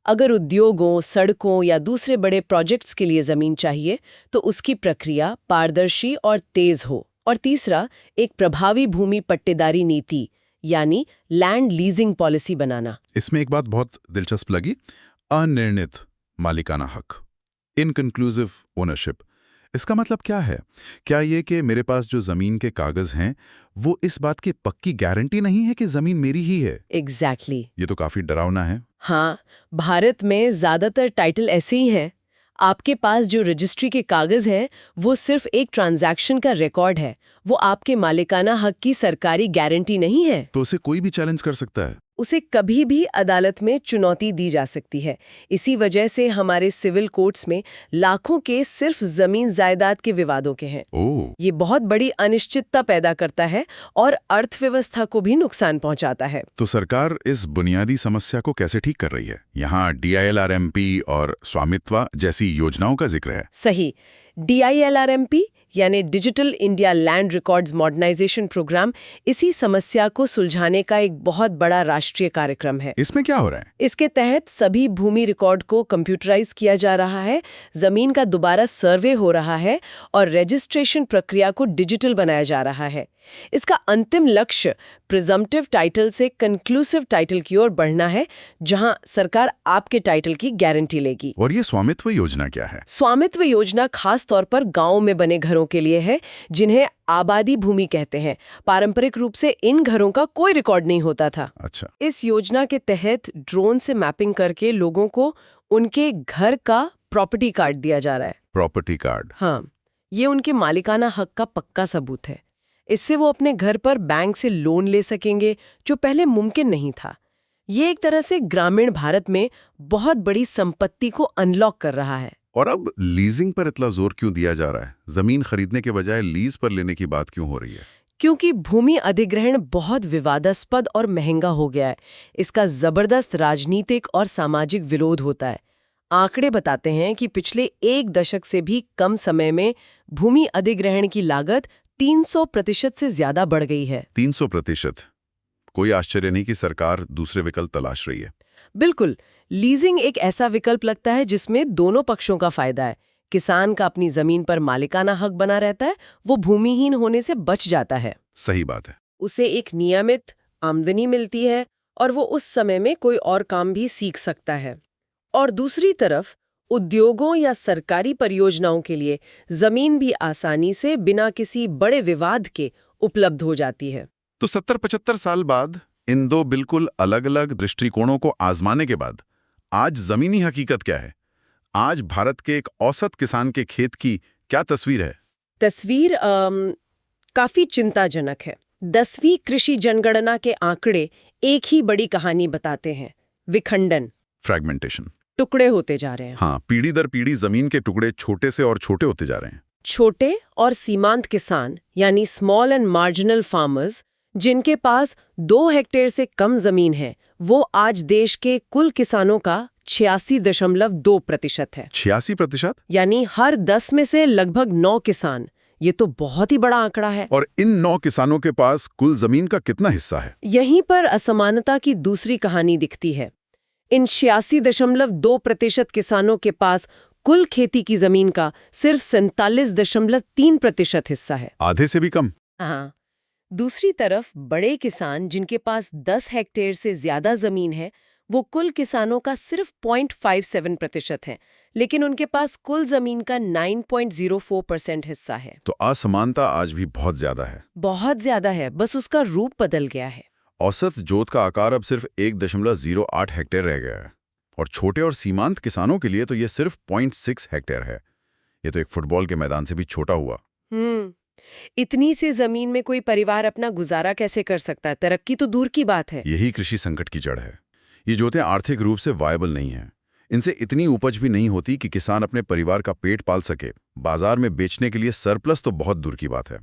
अगर उद्योगों, सड़कों या दूसरे बड़े प्रोजेक्ट्स के लिए जमीन चाहिए तो उसकी प्रक्रिया पारदर्शी और तेज हो। और तीसरा, एक प्रभावी भूमि पट्टेदारी नीति यानी लैंड लीजिंग पॉलिसी बनाना। इसमें एक बात बहुत दिलचस्प लगी, अनिर्णित मालिकाना हक, इनकंक्लूसिव ओनरशिप। इसका मतलब क्या है? क्या ये कि मेरे पास जो जमीन के कागज हैं वो इस बात की पक्की गारंटी नहीं है कि जमीन मेरी ही है? एग्जैक्टली। ये तो काफी डरावना है। हाँ, भारत में ज्यादातर टाइटल ऐसे ही हैं। आपके पास जो रजिस्ट्री के कागज हैं वो सिर्फ एक ट्रांजैक्शन का रिकॉर्ड है, वो आपके मालिकाना हक की सरकारी गारंटी नहीं है। तो उसे कोई भी चैलेंज कर सकता है? उसे कभी भी अदालत में चुनौती दी जा सकती है। इसी वजह से हमारे सिविल कोर्ट्स में लाखों केस सिर्फ जमीन जायदाद के विवादों के हैं। ये बहुत बड़ी अनिश्चितता पैदा करता है और अर्थव्यवस्था को भी नुकसान पहुंचाता है। तो सरकार इस बुनियादी समस्या को कैसे ठीक कर रही है? यहाँ DILRMP और स्वामित्व जैसी योजनाओं का जिक्र है। सही। DILRMP यानी digital India land records modernisation programme इसी समस्या को सुलझाने का एक बहुत बड़ा राष्ट्रीय कार्यक्रम है। इसमें क्या हो रहा है? इसके तहत सभी भूमि रिकॉर्ड को कंप्यूटराइज किया जा रहा है, जमीन का दोबारा सर्वे हो रहा है और रजिस्ट्रेशन प्रक्रिया को डिजिटल बनाया जा रहा है। इसका अंतिम लक्ष्य प्रिजम्प्टिव टाइटल से कंक्लूसिव टाइटल की ओर बढ़ना है, जहां सरकार आपके टाइटल की गारंटी लेगी। और ये स्वामित्व योजना क्या है? स्वामित्व योजना खास तौर पर गांवों में बने घरों के लिए है, जिन्हें आबादी भूमि कहते हैं। पारंपरिक रूप से इन घरों का कोई रिकॉर्ड नहीं होता था। अच्छा। इस योजना के तहत ड्रोन से मैपिंग करके लोगों को उनके घर का प्रॉपर्टी कार्ड दिया जा रहा है। Property card? हाँ, ये उनके मालिकाना हक का पक्का सबूत है। इससे वो अपने घर पर बैंक से लोन ले सकेंगे, जो पहले मुमकिन नहीं था। ये एक तरह से ग्रामीण भारत में बहुत बड़ी संपत्ति को अनलॉक कर रहा है। और अब लीजिंग पर इतना जोर क्यों दिया जा रहा है? जमीन खरीदने के बजाय लीज पर लेने की बात क्यों हो रही है? क्योंकि भूमि अधिग्रहण बहुत विवादास्पद और महंगा हो गया है। इसका जबरदस्त राजनीतिक और सामाजिक विरोध होता है। आंकड़े बताते हैं कि पिछले 1 दशक से भी कम समय में भूमि अधिग्रहण की लागत 300% से ज्यादा बढ़ गई है। 300%? कोई आश्चर्य नहीं कि सरकार दूसरे विकल्प तलाश रही है। बिल्कुल। लीजिंग एक ऐसा विकल्प लगता है जिसमें दोनों पक्षों का फायदा है। किसान का अपनी जमीन पर मालिकाना हक बना रहता है, वो भूमिहीन होने से बच जाता है। सही बात है। उसे एक नियमित आमदनी मिलती है और वो उस समय में कोई और काम भी सीख सकता है। और दूसरी तरफ उद्योगों या सरकारी परियोजनाओं के लिए जमीन भी आसानी से बिना किसी बड़े विवाद के उपलब्ध हो जाती है। तो 70-75 साल बाद इन दो बिल्कुल अलग-अलग दृष्टिकोणों को आजमाने के बाद आज जमीनी हकीकत क्या है? आज भारत के एक औसत किसान के खेत की क्या तस्वीर है? तस्वीर काफी चिंताजनक है। 10वीं कृषि जनगणना के आंकड़े एक ही बड़ी कहानी बताते हैं, विखंडन, फ्रैगमेंटेशन। टुकड़े होते जा रहे हैं। हाँ, पीढ़ी दर पीढ़ी जमीन के टुकड़े छोटे से और छोटे होते जा रहे हैं। छोटे और सीमांत किसान यानी स्मॉल एंड मार्जिनल फार्मर्स, जिनके पास 2 हेक्टेयर से कम जमीन है, वो आज देश के कुल किसानों का 86.2% है। 86%? यानी हर 10 में से लगभग 9 किसान। ये तो बहुत ही बड़ा आंकड़ा है। और इन 9 किसानों के पास कुल जमीन का कितना हिस्सा है? यहीं पर असमानता की दूसरी कहानी दिखती है। इन 86.2% किसानों के पास कुल खेती की जमीन का सिर्फ 47.3% हिस्सा है। आधे से भी कम। हाँ। दूसरी तरफ बड़े किसान, जिनके पास 10 हेक्टेयर से ज्यादा जमीन है, वो कुल किसानों का सिर्फ 0.57% है, लेकिन उनके पास कुल जमीन का 9.04% हिस्सा है। तो असमानता आज भी बहुत ज्यादा है। बहुत ज्यादा है, बस उसका रूप बदल गया है। औसत जोत का आकार अब सिर्फ 1.08 हेक्टेयर रह गया है और छोटे और सीमांत किसानों के लिए तो ये सिर्फ 0.6 हेक्टेयर है। ये तो एक फुटबॉल के मैदान से भी छोटा हुआ। इतनी सी जमीन में कोई परिवार अपना गुजारा कैसे कर सकता है? तरक्की तो दूर की बात है। यही कृषि संकट की जड़ है। ये जोतें आर्थिक रूप से वायबल नहीं है। इनसे इतनी उपज भी नहीं होती कि किसान अपने परिवार का पेट पाल सके। बाजार में बेचने के लिए सरप्लस तो बहुत दूर की बात है।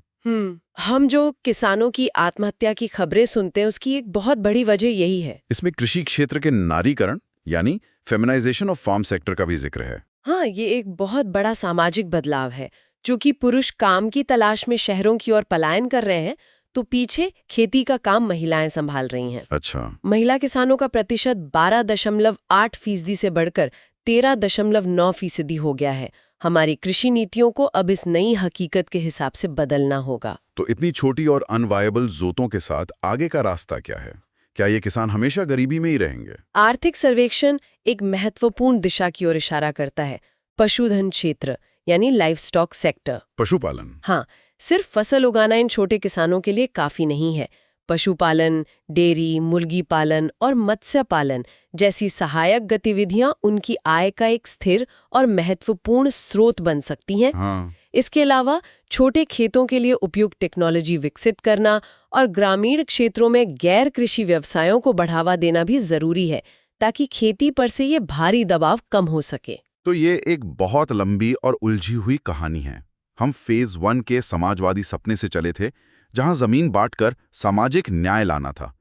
हम जो किसानों की आत्महत्या की खबरें सुनते हैं उसकी एक बहुत बड़ी वजह यही है। इसमें कृषि क्षेत्र के नारीकरण यानी फेमिनाइजेशन ऑफ फार्म सेक्टर का भी जिक्र है। हाँ, ये एक बहुत बड़ा सामाजिक बदलाव है। चूंकि पुरुष काम की तलाश में शहरों की ओर पलायन कर रहे हैं, तो पीछे खेती का काम महिलाएं संभाल रही हैं। अच्छा। महिला किसानों का प्रतिशत 12.8% से बढ़कर 13.9% हो गया है। हमारी कृषि नीतियों को अब इस नई हकीकत के हिसाब से बदलना होगा। तो इतनी छोटी और अनवायबल जोतों के साथ आगे का रास्ता क्या है? क्या ये किसान हमेशा गरीबी में ही रहेंगे? आर्थिक सर्वेक्षण एक महत्वपूर्ण दिशा की ओर इशारा करता है। पशुधन क्षेत्र यानी लाइवस्टॉक सेक्टर। पशुपालन। हाँ, सिर्फ फसल उगाना इन छोटे किसानों के लिए काफी नहीं है। पशुपालन, डेयरी, मुर्गी पालन और मत्स्य पालन जैसी सहायक गतिविधियां उनकी आय का एक स्थिर और महत्वपूर्ण स्रोत बन सकती हैं। हाँ। इसके अलावा छोटे खेतों के लिए उपयुक्त टेक्नोलॉजी विकसित करना और ग्रामीण क्षेत्रों में गैर कृषि व्यवसायों को बढ़ावा देना भी जरूरी है, ताकि खेती पर से ये भारी दबाव कम हो सके। तो ये एक बहुत लंबी और उलझी हुई कहानी है। हम फेज 1 के समाजवादी सपने से चले थे, जहां जमीन बांटकर सामाजिक न्याय लाना था,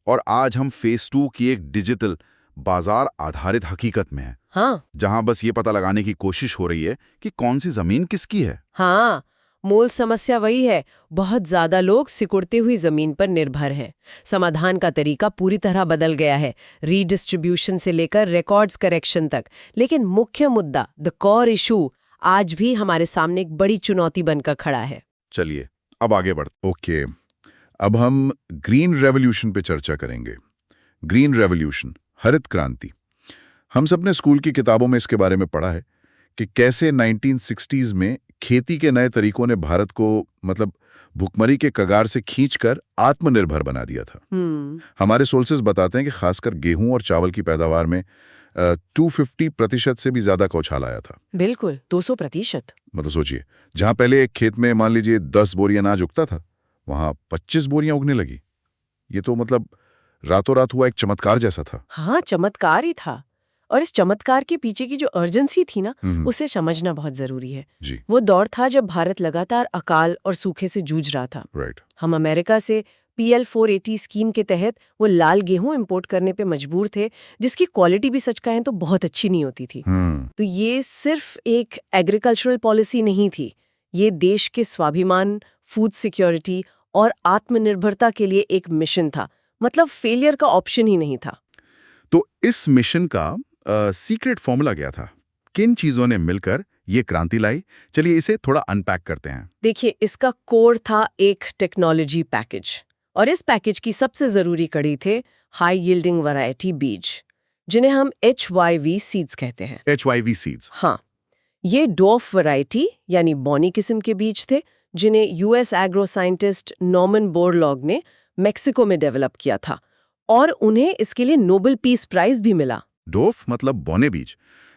और आज हम फेज 2 की एक डिजिटल बाजार आधारित हकीकत में हैं। हाँ, जहां बस ये पता लगाने की कोशिश हो रही है कि कौन सी जमीन किसकी है। हाँ, मूल समस्या वही है। बहुत ज्यादा लोग सिकुड़ती हुई जमीन पर निर्भर हैं। समाधान का तरीका पूरी तरह बदल गया है, रीडिस्ट्रीब्यूशन से लेकर रिकॉर्ड्स करेक्शन तक। लेकिन मुख्य मुद्दा, द कोर इशू, आज भी हमारे सामने एक बड़ी चुनौती बनकर खड़ा है। चलिए अब आगे बढ़ते। ओके, अब हम ग्रीन रेवोल्यूशन पे चर्चा करेंगे। ग्रीन रेवोल्यूशन, हरित क्रांति। हम सबने स्कूल की किताबों में इसके बारे में पढ़ा है कि कैसे 1960s में खेती के नए तरीकों ने भारत को भुखमरी के कगार से खींचकर आत्मनिर्भर बना दिया था। हमारे सोर्सेज बताते हैं कि खासकर गेहूं और चावल की पैदावार में 250% से भी ज्यादा का उछाल आया था। बिल्कुल, 200%। सोचिए, जहां पहले एक खेत में मान लीजिए 10 बोरियां अनाज उगता था, वहां 25 बोरियां उगने लगी। ये तो रातों रात हुआ एक चमत्कार जैसा था। हाँ, चमत्कार ही था। और इस चमत्कार के पीछे की जो अर्जेंसी थी ना, उसे समझना बहुत जरूरी है। जी। वो दौर था जब भारत लगातार अकाल और सूखे से जूझ रहा था। राइट। हम अमेरिका से PL 480 स्कीम के तहत वो लाल गेहूं इंपोर्ट करने पे मजबूर थे, जिसकी क्वालिटी भी सच कहें तो बहुत अच्छी नहीं होती थी। तो ये सिर्फ एक एग्रीकल्चरल पॉलिसी नहीं थी, ये देश के स्वाभिमान, फूड सिक्योरिटी और आत्मनिर्भरता के लिए एक मिशन था। फेलियर का ऑप्शन ही नहीं था। तो इस मिशन का सीक्रेट फॉर्मूला क्या था? किन चीजों ने मिलकर ये क्रांति लाई? चलिए इसे थोड़ा अनपैक करते हैं। देखिए, इसका कोर था एक टेक्नोलॉजी पैकेज, और इस पैकेज की सबसे जरूरी कड़ी थे हाई यील्डिंग वैरायटी बीज, जिन्हें हम HYV सीड्स कहते हैं। HYV seeds. हाँ, ये डॉर्फ वैरायटी यानी बॉनी किस्म के बीज थे, जिन्हें US agro scientist Norman Borlaug ने मेक्सिको में डेवलप किया था, और उन्हें इसके लिए नोबेल पीस प्राइज भी मिला। डॉर्फ मतलब बौने बीज।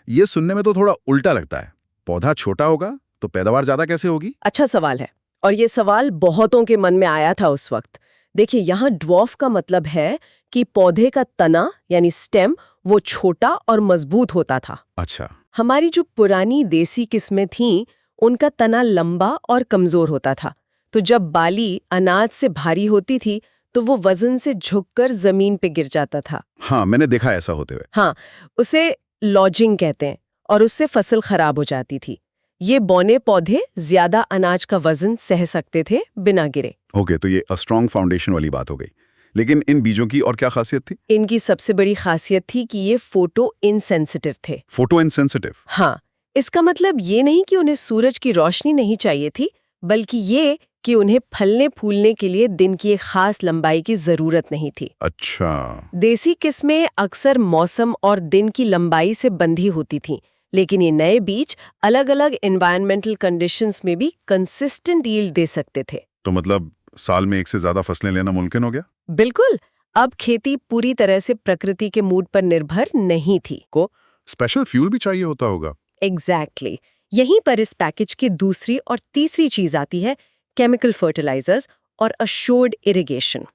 ये सुनने में तो थोड़ा उल्टा लगता है। पौधा छोटा होगा तो पैदावार ज्यादा कैसे होगी? अच्छा सवाल है, और ये सवाल बहुतों के मन में आया था उस वक्त। देखिए, यहाँ ड्वार्फ का मतलब है कि पौधे का तना यानी स्टेम वो छोटा और मजबूत होता था। अच्छा। हमारी जो पुरानी देसी किस्में थीं, उनका तना लंबा और कमजोर होता था, तो जब बाली अनाज से भारी होती थी तो वो वजन से झुककर जमीन पे गिर जाता था। हाँ, मैंने देखा ऐसा होते हुए। हाँ, उसे लॉजिंग कहते हैं, और उससे फसल खराब हो जाती थी। ये बौने पौधे ज्यादा अनाज का वजन सह सकते थे बिना गिरे। ओके, तो ये स्ट्रॉन्ग फाउंडेशन वाली बात हो गई। लेकिन इन बीजों की और क्या खासियत थी? इनकी सबसे बड़ी खासियत थी कि ये फोटो इनसेंसिटिव थे। Photo insensitive? हाँ, इसका मतलब ये नहीं कि उन्हें सूरज की रोशनी नहीं चाहिए थी, बल्कि ये कि उन्हें फलने फूलने के लिए दिन की एक खास लंबाई की जरूरत नहीं थी। अच्छा। देसी किस्में अक्सर मौसम और दिन की लंबाई से बंधी होती थीं, लेकिन ये नए बीज अलग अलग एनवायरमेंटल कंडीशंस में भी कंसिस्टेंट यील्ड दे सकते थे। तो साल में एक से ज्यादा फसलें लेना मुमकिन हो गया? बिल्कुल। अब खेती पूरी तरह से प्रकृति के मूड पर निर्भर नहीं थी। को स्पेशल फ्यूल भी चाहिए होता होगा। एग्जैक्टली। यहीं पर इस पैकेज की दूसरी और तीसरी चीज आती है केमिकल फर्टिलाइजर्स और अश्योर्ड इरिगेशन।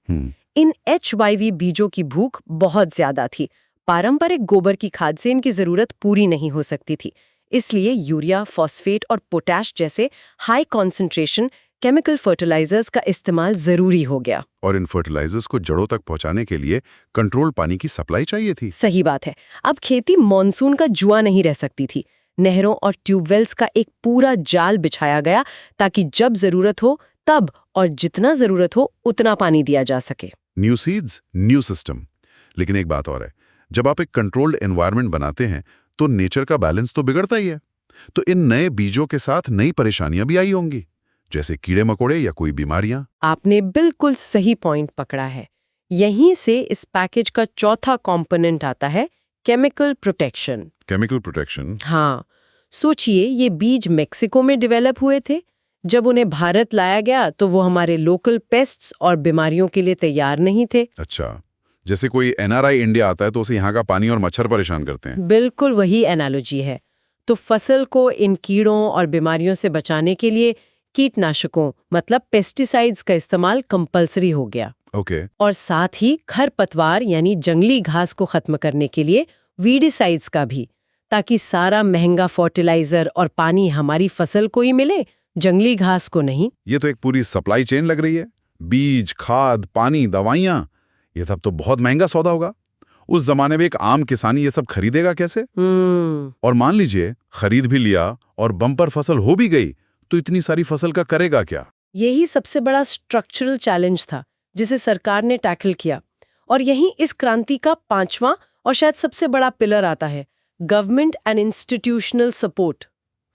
इन HYV बीजों की भूख बहुत ज्यादा थी। पारंपरिक गोबर की खाद से इनकी जरूरत पूरी नहीं हो सकती थी, इसलिए यूरिया, फॉस्फेट और पोटैश जैसे हाई कॉन्सेंट्रेशन केमिकल फर्टिलाइजर्स का इस्तेमाल जरूरी हो गया। और इन फर्टिलाइजर्स को जड़ों तक पहुंचाने के लिए कंट्रोल पानी की सप्लाई चाहिए थी। सही बात है। अब खेती मॉनसून का जुआ नहीं रह सकती थी। नहरों और ट्यूबवेल्स का एक पूरा जाल बिछाया गया ताकि जब जरूरत हो तब और जितना जरूरत हो उतना पानी दिया जा सके। New seeds, new system. लेकिन एक बात और है, जब आप एक कंट्रोल्ड एनवायरनमेंट बनाते हैं तो नेचर का बैलेंस तो बिगड़ता ही है। तो इन नए बीजों के साथ नई परेशानियां भी आई होंगी, जैसे कीड़े मकोड़े या कोई बीमारियां। आपने बिल्कुल सही पॉइंट पकड़ा है। यहीं से इस पैकेज का चौथा कंपोनेंट आता है, केमिकल प्रोटेक्शन। Chemical protection? हाँ, सोचिए ये बीज मेक्सिको में डेवलप हुए थे। जब उन्हें भारत लाया गया तो वो हमारे लोकल पेस्ट्स और बीमारियों के लिए तैयार नहीं थे। अच्छा, जैसे कोई NRI इंडिया आता है तो उसे यहाँ का पानी और मच्छर परेशान करते हैं। बिल्कुल वही एनालॉजी है। तो फसल को इन कीड़ों और बीमारियों से बचाने के लिए कीटनाशकों मतलब पेस्टिसाइड्स का इस्तेमाल कंपलसरी हो गया। ओके। और साथ ही खरपतवार यानी जंगली घास को खत्म करने के लिए वीडिसाइड्स का भी, ताकि सारा महंगा फर्टिलाइजर और पानी हमारी फसल को ही मिले, जंगली घास को नहीं। ये तो एक पूरी सप्लाई चेन लग रही है। बीज, खाद, पानी, दवाइयां, ये सब तो बहुत महंगा सौदा होगा। उस जमाने में एक आम किसान ये सब खरीदेगा कैसे? और मान लीजिए खरीद भी लिया और बम्पर फसल हो भी गई, तो इतनी सारी फसल का करेगा क्या? यही सबसे बड़ा स्ट्रक्चरल चैलेंज था जिसे सरकार ने टैकल किया। और यहीं इस क्रांति का पांचवां और शायद सबसे बड़ा पिलर आता है, गवर्नमेंट एंड इंस्टीट्यूशनल सपोर्ट।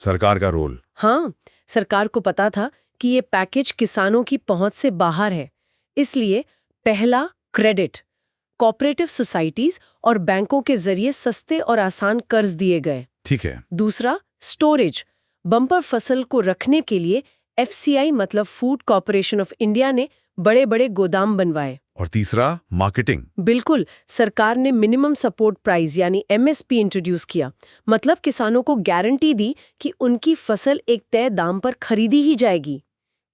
सरकार का रोल। हाँ, सरकार को पता था कि ये पैकेज किसानों की पहुंच से बाहर है, इसलिए पहला क्रेडिट, कोऑपरेटिव सोसाइटीज और बैंकों के जरिए सस्ते और आसान कर्ज दिए गए। ठीक है। दूसरा स्टोरेज, बम्पर फसल को रखने के लिए FCI मतलब फूड कॉर्पोरेशन ऑफ इंडिया ने बड़े बड़े गोदाम बनवाए। और तीसरा मार्केटिंग। बिल्कुल, सरकार ने मिनिमम सपोर्ट प्राइस यानी MSP इंट्रोड्यूस किया, मतलब किसानों को गारंटी दी कि उनकी फसल एक तय दाम पर खरीदी ही जाएगी।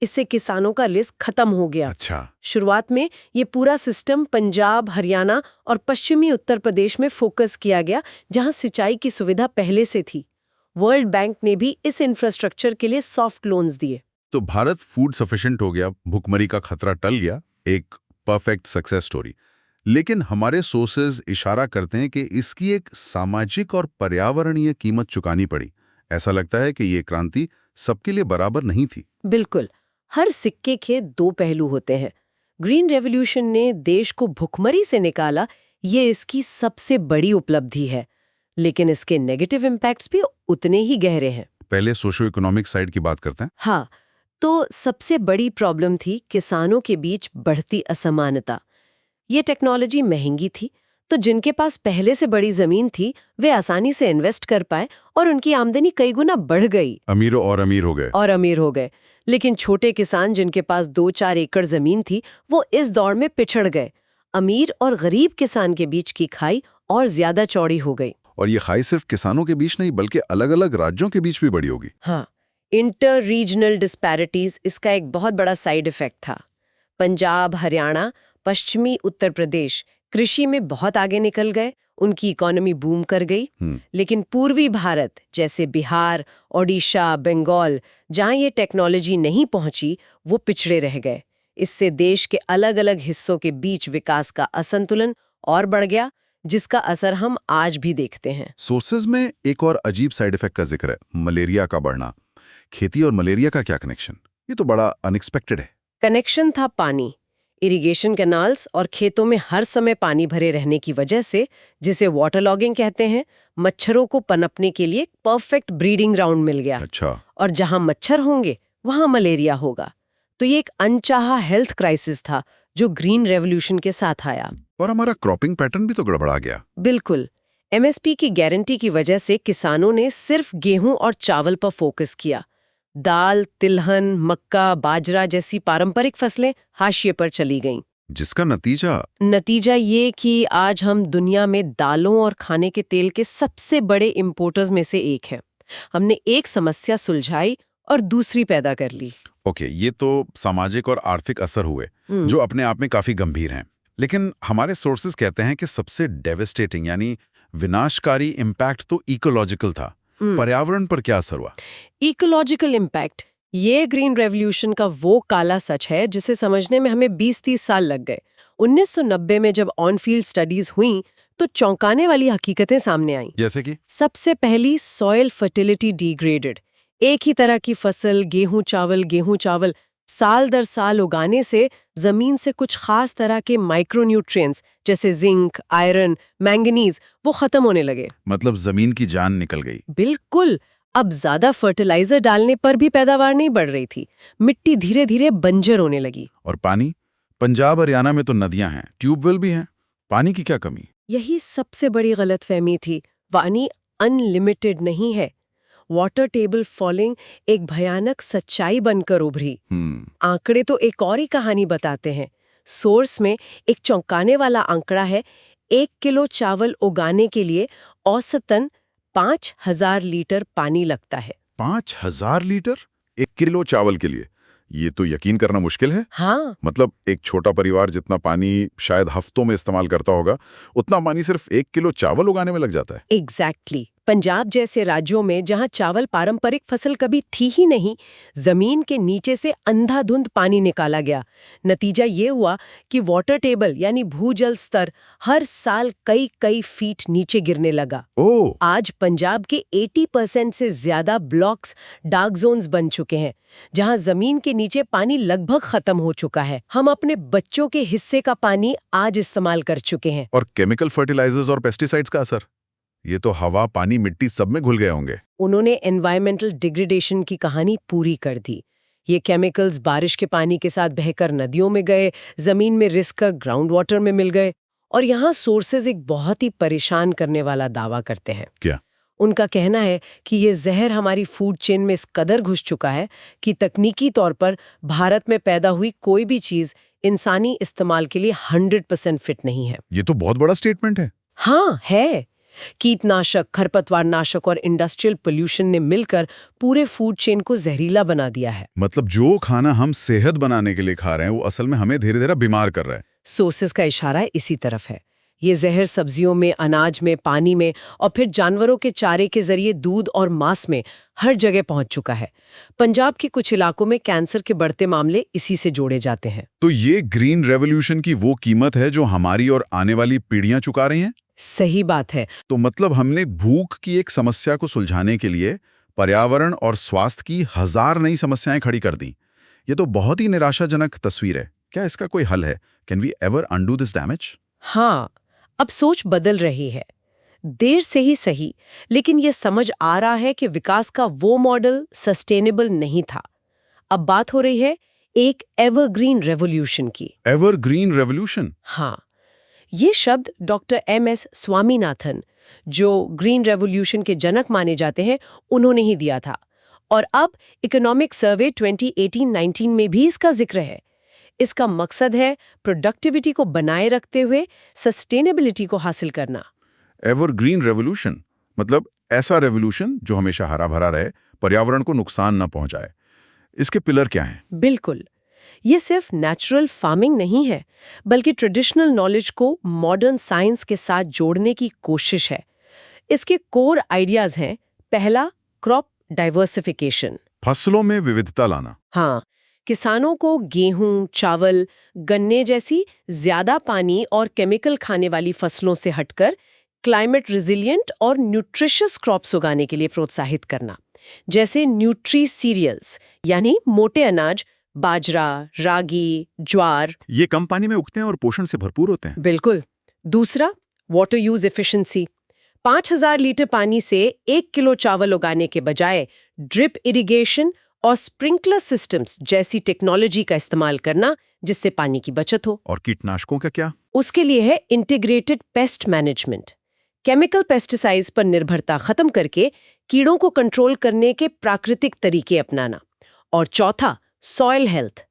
इससे किसानों का रिस्क खत्म हो गया। अच्छा। शुरुआत में ये पूरा सिस्टम पंजाब, हरियाणा और पश्चिमी उत्तर प्रदेश में फोकस किया गया, जहां सिंचाई की सुविधा पहले से थी। वर्ल्ड बैंक ने भी इस इंफ्रास्ट्रक्चर के लिए सॉफ्ट लोन्स दिए। तो भारत फूड सफिशिएंट हो गया, भुखमरी का खतरा टल गया, एक परफेक्ट सक्सेस स्टोरी। लेकिन हमारे सोर्सेज इशारा करते हैं कि इसकी एक सामाजिक और पर्यावरणीय कीमत चुकानी पड़ी। ऐसा लगता है कि ये क्रांति सबके लिए बराबर नहीं थी। बिल्कुल, हर सिक्के के दो पहलू होते हैं। ग्रीन रेवोल्यूशन ने देश को भुखमरी से निकाला, ये इसकी सबसे बड़ी उपलब्धि है, लेकिन इसके नेगेटिव इम्पैक्ट्स भी उतने ही गहरे हैं। पहले सोशो इकोनॉमिक साइड की बात करते हैं। हाँ, तो सबसे बड़ी प्रॉब्लम थी किसानों के बीच बढ़ती असमानता। ये टेक्नोलॉजी महंगी थी, तो जिनके पास पहले से बड़ी जमीन थी वे आसानी से इन्वेस्ट कर पाए और उनकी आमदनी कई गुना बढ़ गई। अमीरों और अमीर हो गए। लेकिन छोटे किसान जिनके पास 2-4 एकड़ जमीन थी, वो इस दौड़ में पिछड़ गए। अमीर और गरीब किसान के बीच की खाई और ज्यादा चौड़ी हो गई। और ये खाई सिर्फ किसानों के बीच नहीं बल्कि अलग-अलग राज्यों के बीच भी बड़ी होगी। हाँ, इंटर रीजनल डिस्पैरिटीज इसका एक बहुत बड़ा साइड इफेक्ट था। पंजाब, हरियाणा, पश्चिमी उत्तर प्रदेश कृषि में बहुत आगे निकल गए, उनकी इकोनॉमी बूम कर गई। लेकिन पूर्वी भारत जैसे बिहार, ओडिशा, बंगाल, जहां ये टेक्नोलॉजी नहीं पहुंची, वो पिछड़े रह गए। इससे देश के अलग अलग हिस्सों के बीच विकास का असंतुलन और बढ़ गया, जिसका असर हम आज भी देखते हैं। सोर्सेज में एक और अजीब साइड इफेक्ट का जिक्र है, मलेरिया का बढ़ना। खेती और मलेरिया का क्या कनेक्शन? ये तो बड़ा अनएक्सपेक्टेड है। कनेक्शन था पानी, इरिगेशन कैनाल्स और खेतों में हर समय पानी भरे रहने की वजह से, जिसे वाटर लॉगिंग कहते हैं, मच्छरों को पनपने के लिए परफेक्ट ब्रीडिंग ग्राउंड मिल गया। अच्छा। और जहां मच्छर होंगे वहां मलेरिया होगा। तो ये एक अनचाहा हेल्थ क्राइसिस था जो ग्रीन रेवोल्यूशन के साथ आया। और हमारा क्रॉपिंग पैटर्न भी तो गड़बड़ा गया। बिल्कुल, MSP की गारंटी की वजह से किसानों ने सिर्फ गेहूं और चावल पर फोकस किया। दाल, तिलहन, मक्का, बाजरा जैसी पारंपरिक फसलें हाशिए पर चली गईं। जिसका नतीजा ये कि आज हम दुनिया में दालों और खाने के तेल के सबसे बड़े इंपोर्टर्स में से एक हैं। हमने एक समस्या सुलझाई और दूसरी पैदा कर ली। ओके, ये तो सामाजिक और आर्थिक असर हुए जो अपने आप में काफी गंभीर हैं। लेकिन हमारे सोर्सेज कहते हैं कि सबसे डेविस्टेटिंग यानी विनाशकारी इम्पैक्ट तो इकोलॉजिकल था। पर्यावरण पर क्या असर हुआ? इकोलॉजिकल इम्पैक्ट, ये ग्रीन रेवोल्यूशन का वो काला सच है जिसे समझने में हमें 20-30 साल लग गए। 1990 में जब ऑन फील्ड स्टडीज हुई तो चौंकाने वाली हकीकतें सामने आईं। जैसे कि सबसे पहली, सॉइल फर्टिलिटी डिग्रेडेड। एक ही तरह की फसल गेहूं चावल साल दर साल उगाने से जमीन से कुछ खास तरह के माइक्रोन्यूट्रिएंट्स जैसे जिंक, आयरन, मैंगनीज वो खत्म होने लगे। मतलब जमीन की जान निकल गई। बिल्कुल। अब ज्यादा फर्टिलाइजर डालने पर भी पैदावार नहीं बढ़ रही थी, मिट्टी धीरे धीरे बंजर होने लगी। और पानी? पंजाब हरियाणा में तो नदियां हैं, ट्यूबवेल भी हैं, पानी की क्या कमी? यही सबसे बड़ी गलतफहमी थी। पानी अनलिमिटेड नहीं है। वाटर टेबल फॉलिंग एक भयानक सच्चाई बनकर उभरी। आंकड़े तो एक और ही कहानी बताते हैं। सोर्स में एक चौंकाने वाला आंकड़ा है, 1 किलो चावल उगाने के लिए औसतन 5000 लीटर पानी लगता है। 5000 लीटर 1 किलो चावल के लिए? ये तो यकीन करना मुश्किल है। हाँ, मतलब एक छोटा परिवार जितना पानी शायद हफ्तों में इस्तेमाल करता होगा, उतना पानी सिर्फ 1 किलो चावल उगाने में लग जाता है। एग्जैक्टली। पंजाब जैसे राज्यों में जहां चावल पारंपरिक फसल कभी थी ही नहीं, जमीन के नीचे से अंधाधुंध पानी निकाला गया। नतीजा ये हुआ कि वाटर टेबल यानी भूजल स्तर हर साल कई कई फीट नीचे गिरने लगा। ओह, आज पंजाब के 80% से ज्यादा ब्लॉक्स डार्क जोन्स बन चुके हैं, जहां जमीन के नीचे पानी लगभग खत्म हो चुका है। हम अपने बच्चों के हिस्से का पानी आज इस्तेमाल कर चुके हैं। और केमिकल फर्टिलाइजर्स और पेस्टिसाइड्स का असर? ये तो हवा, पानी, मिट्टी सब में घुल गए होंगे। उन्होंने एनवायरमेंटल डिग्रेडेशन की कहानी पूरी कर दी। ये केमिकल्स बारिश के पानी के साथ बहकर नदियों में गए, जमीन में रिस्क कर ग्राउंड वाटर में मिल गए। और यहाँ सोर्सेज एक बहुत ही परेशान करने वाला दावा करते हैं। क्या? उनका कहना है कि ये जहर हमारी फूड चेन में इस कदर घुस चुका है कि तकनीकी तौर पर भारत में पैदा हुई कोई भी चीज इंसानी इस्तेमाल के लिए 100% फिट नहीं है। ये तो बहुत बड़ा स्टेटमेंट है। हाँ है। कीटनाशक, खरपतवारनाशक और इंडस्ट्रियल पोल्यूशन ने मिलकर पूरे फूड चेन को जहरीला बना दिया है। मतलब जो खाना हम सेहत बनाने के लिए खा रहे हैं वो असल में हमें धीरे धीरे बीमार कर रहा है। सोर्सेस का इशारा इसी तरफ है। ये जहर सब्जियों में, अनाज में, पानी में और फिर जानवरों के चारे के जरिए दूध और मांस में हर जगह पहुंच चुका है। पंजाब के कुछ इलाकों में कैंसर के बढ़ते मामले इसी से जोड़े जाते हैं। तो ये ग्रीन रेवोल्यूशन की वो कीमत है जो हमारी और आने वाली पीढ़ियां चुका रही हैं? सही बात है। तो मतलब हमने भूख की एक समस्या को सुलझाने के लिए पर्यावरण और स्वास्थ्य की 1000 नई समस्याएं खड़ी कर दी। ये तो बहुत ही निराशाजनक तस्वीर है। क्या इसका कोई हल है? Can we ever undo this damage? हाँ, अब सोच बदल रही है। देर से ही सही, लेकिन ये समझ आ रहा है कि विकास का वो मॉडल सस्टेनेबल नहीं था। अब बात हो रही है एक एवरग्रीन रेवोल्यूशन की। Evergreen revolution? हाँ, ये शब्द डॉक्टर MS स्वामीनाथन, जो ग्रीन रेवोल्यूशन के जनक माने जाते हैं, उन्होंने ही दिया था। और अब इकोनॉमिक सर्वे 2018-19 में भी इसका जिक्र है। इसका मकसद है प्रोडक्टिविटी को बनाए रखते हुए सस्टेनेबिलिटी को हासिल करना। एवरग्रीन रेवोल्यूशन मतलब ऐसा रेवोल्यूशन जो हमेशा हरा भरा रहे, पर्यावरण को नुकसान न पहुंचाए। इसके पिलर क्या हैं? बिल्कुल, ये सिर्फ नेचुरल फार्मिंग नहीं है, बल्कि ट्रेडिशनल नॉलेज को मॉडर्न साइंस के साथ जोड़ने की कोशिश है। इसके कोर आइडियाज हैं। पहला, क्रॉप डाइवर्सिफिकेशन, फसलों में विविधता लाना। हाँ, किसानों को गेहूं, चावल, गन्ने जैसी ज्यादा पानी और केमिकल खाने वाली फसलों से हटकर क्लाइमेट रिजिलिएंट और न्यूट्रिशियस क्रॉप्स उगाने के लिए प्रोत्साहित करना, जैसे न्यूट्री सीरियल्स यानी मोटे अनाज, बाजरा, रागी, ज्वार। ये कम पानी में उगते हैं और पोषण से भरपूर होते हैं। बिल्कुल। दूसरा, वाटर यूज एफिशिएंसी। 5000 लीटर पानी से 1 किलो चावल उगाने के बजाय ड्रिप इरिगेशन और स्प्रिंकलर सिस्टम्स जैसी टेक्नोलॉजी का इस्तेमाल करना, जिससे पानी की बचत हो। और कीटनाशकों का क्या? उसके लिए है integrated pest management. Chemical pesticides पर निर्भरता खत्म करके कीड़ों को कंट्रोल करने के प्राकृतिक तरीके अपनाना। और चौथा, सॉइल हेल्थ।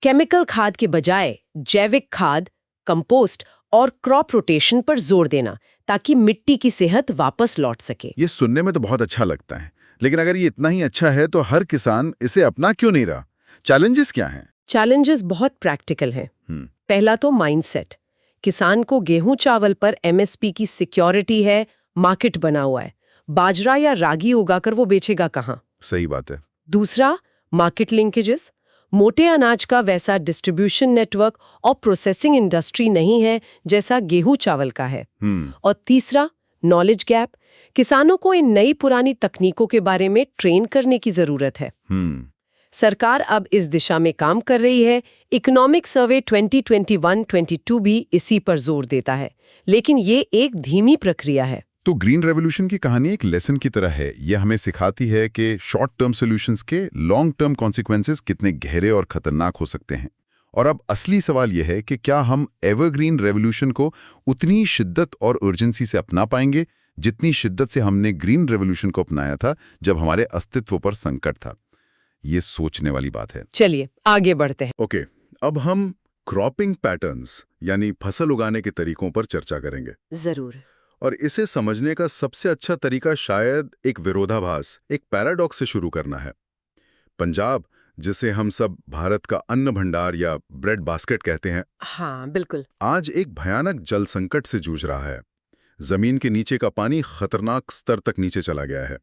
केमिकल खाद के बजाय जैविक खाद, कंपोस्ट और क्रॉप रोटेशन पर जोर देना, ताकि मिट्टी की सेहत वापस लौट सके। ये सुनने में तो बहुत अच्छा लगता है, लेकिन अगर ये इतना ही अच्छा है तो हर किसान इसे अपना क्यों नहीं रहा? चैलेंजेस क्या हैं? चैलेंजेस बहुत प्रैक्टिकल हैं। पहला तो माइंडसेट। किसान को गेहूं चावल पर एमएसपी की सिक्योरिटी है, मार्केट बना हुआ है। बाजरा या रागी उगाकर वो बेचेगा कहाँ? सही बात है। दूसरा, मार्केट लिंकेजेस। मोटे अनाज का वैसा डिस्ट्रीब्यूशन नेटवर्क और प्रोसेसिंग इंडस्ट्री नहीं है जैसा गेहूं चावल का है। और तीसरा, नॉलेज गैप। किसानों को इन नई पुरानी तकनीकों के बारे में ट्रेन करने की जरूरत है। सरकार अब इस दिशा में काम कर रही है। इकोनॉमिक सर्वे 2021-22 भी इसी पर जोर देता है, लेकिन ये एक धीमी प्रक्रिया है। तो ग्रीन रेवोल्यूशन की कहानी एक लेसन की तरह है। यह हमें सिखाती है कि शॉर्ट टर्म सॉल्यूशंस के लॉन्ग टर्म कॉन्सिक्वेंसेस कितने गहरे और खतरनाक हो सकते हैं। और अब असली सवाल यह है कि क्या हम एवरग्रीन रेवोल्यूशन को उतनी शिद्दत और अर्जेंसी से अपना पाएंगे जितनी शिद्दत से हमने ग्रीन रेवोल्यूशन को अपनाया था जब हमारे अस्तित्व पर संकट था। ये सोचने वाली बात है। चलिए आगे बढ़ते हैं। ओके, अब हम क्रॉपिंग पैटर्न्स यानी फसल उगाने के तरीकों पर चर्चा करेंगे। जरूर। और इसे समझने का सबसे अच्छा तरीका शायद एक विरोधाभास, एक पैराडॉक्स से शुरू करना है। पंजाब, जिसे हम सब भारत का अन्न भंडार या ब्रेड बास्केट कहते हैं, हाँ बिल्कुल, आज एक भयानक जल संकट से जूझ रहा है। जमीन के नीचे का पानी खतरनाक स्तर तक नीचे चला गया है।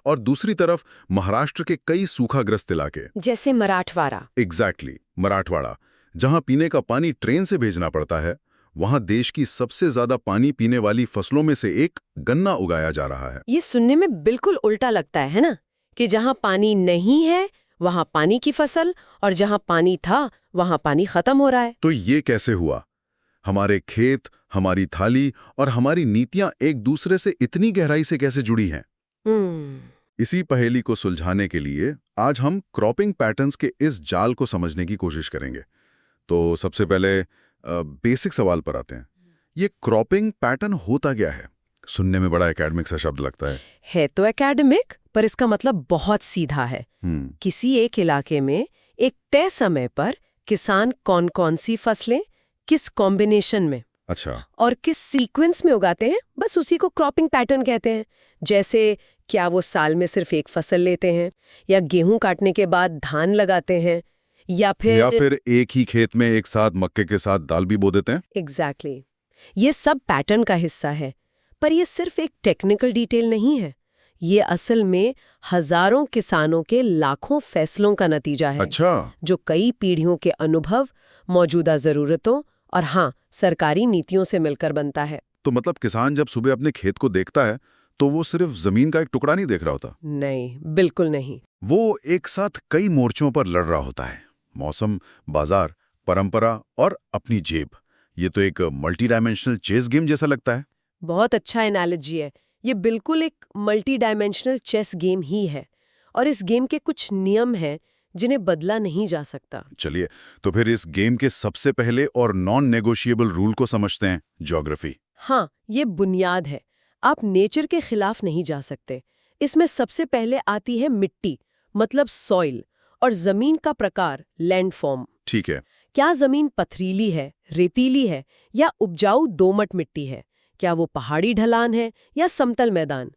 और दूसरी तरफ महाराष्ट्र के कई सूखाग्रस्त इलाके, जैसे मराठवाड़ा। एग्जैक्टली, मराठवाड़ा, जहां पीने का पानी ट्रेन से भेजना पड़ता है, वहां देश की सबसे ज्यादा पानी पीने वाली फसलों में से एक गन्ना उगाया जा रहा है। ये सुनने में बिल्कुल उल्टा लगता है ना, कि जहां पानी नहीं है वहां पानी की फसल, और जहां पानी था वहां पानी खत्म हो रहा है। तो ये कैसे हुआ? हमारे खेत, हमारी थाली और हमारी नीतियां एक दूसरे से इतनी गहराई से कैसे जुड़ी हैं? इसी पहेली को सुलझाने के लिए आज हम क्रॉपिंग पैटर्न्स के इस जाल को समझने की कोशिश करेंगे। तो सबसे पहले बेसिक सवाल पर आते हैं। ये क्रॉपिंग पैटर्न होता क्या है? सुनने में बड़ा एकेडमिक सा शब्द लगता है तो एकेडमिक, पर इसका मतलब बहुत सीधा है। किसी एक इलाके में एक तय समय पर किसान कौन कौन सी फसलें किस कॉम्बिनेशन में, अच्छा, और किस सीक्वेंस में उगाते हैं, बस उसी को क्रॉपिंग पैटर्न कहते हैं। जैसे क्या वो साल में सिर्फ एक फसल लेते हैं, या गेहूं काटने के बाद धान लगाते हैं, या फिर एक ही खेत में एक साथ मक्के के साथ दाल भी बो देते हैं। एग्जैक्टली। ये सब पैटर्न का हिस्सा है, पर ये सिर्फ एक टेक्निकल डिटेल नहीं है। ये असल में हजारों किसानों के लाखों फैसलों का नतीजा है। अच्छा, जो कई पीढ़ियों के अनुभव, मौजूदा जरूरतों और हाँ, सरकारी नीतियों से मिलकर बनता है। तो मतलब किसान जब सुबह अपने खेत को देखता है तो वो सिर्फ जमीन का एक टुकड़ा नहीं देख रहा होता। नहीं, बिल्कुल नहीं। वो एक साथ कई मोर्चों पर लड़ रहा होता है। मौसम, बाजार, परंपरा और अपनी जेब। ये तो एक मल्टी डायमेंशनल चेस गेम जैसा लगता है। बहुत अच्छा एनालॉजी है। ये बिल्कुल एक मल्टी डायमेंशनल चेस गेम ही है, और इस गेम के कुछ नियम हैं जिन्हें बदला नहीं जा सकता। चलिए, तो फिर इस गेम के सबसे पहले और नॉन नेगोशिएबल रूल को समझते हैं, ज्योग्राफी। हाँ, ये बुनियाद है। आप नेचर के खिलाफ नहीं जा सकते। इसमें सबसे पहले आती है मिट्टी, मतलब सॉइल, और जमीन का प्रकार, लैंडफॉर्म। ठीक है। क्या जमीन पथरीली है, रेतीली है, या उपजाऊ दोमट मिट्टी है? क्या वो पहाड़ी ढलान है या समतल मैदान?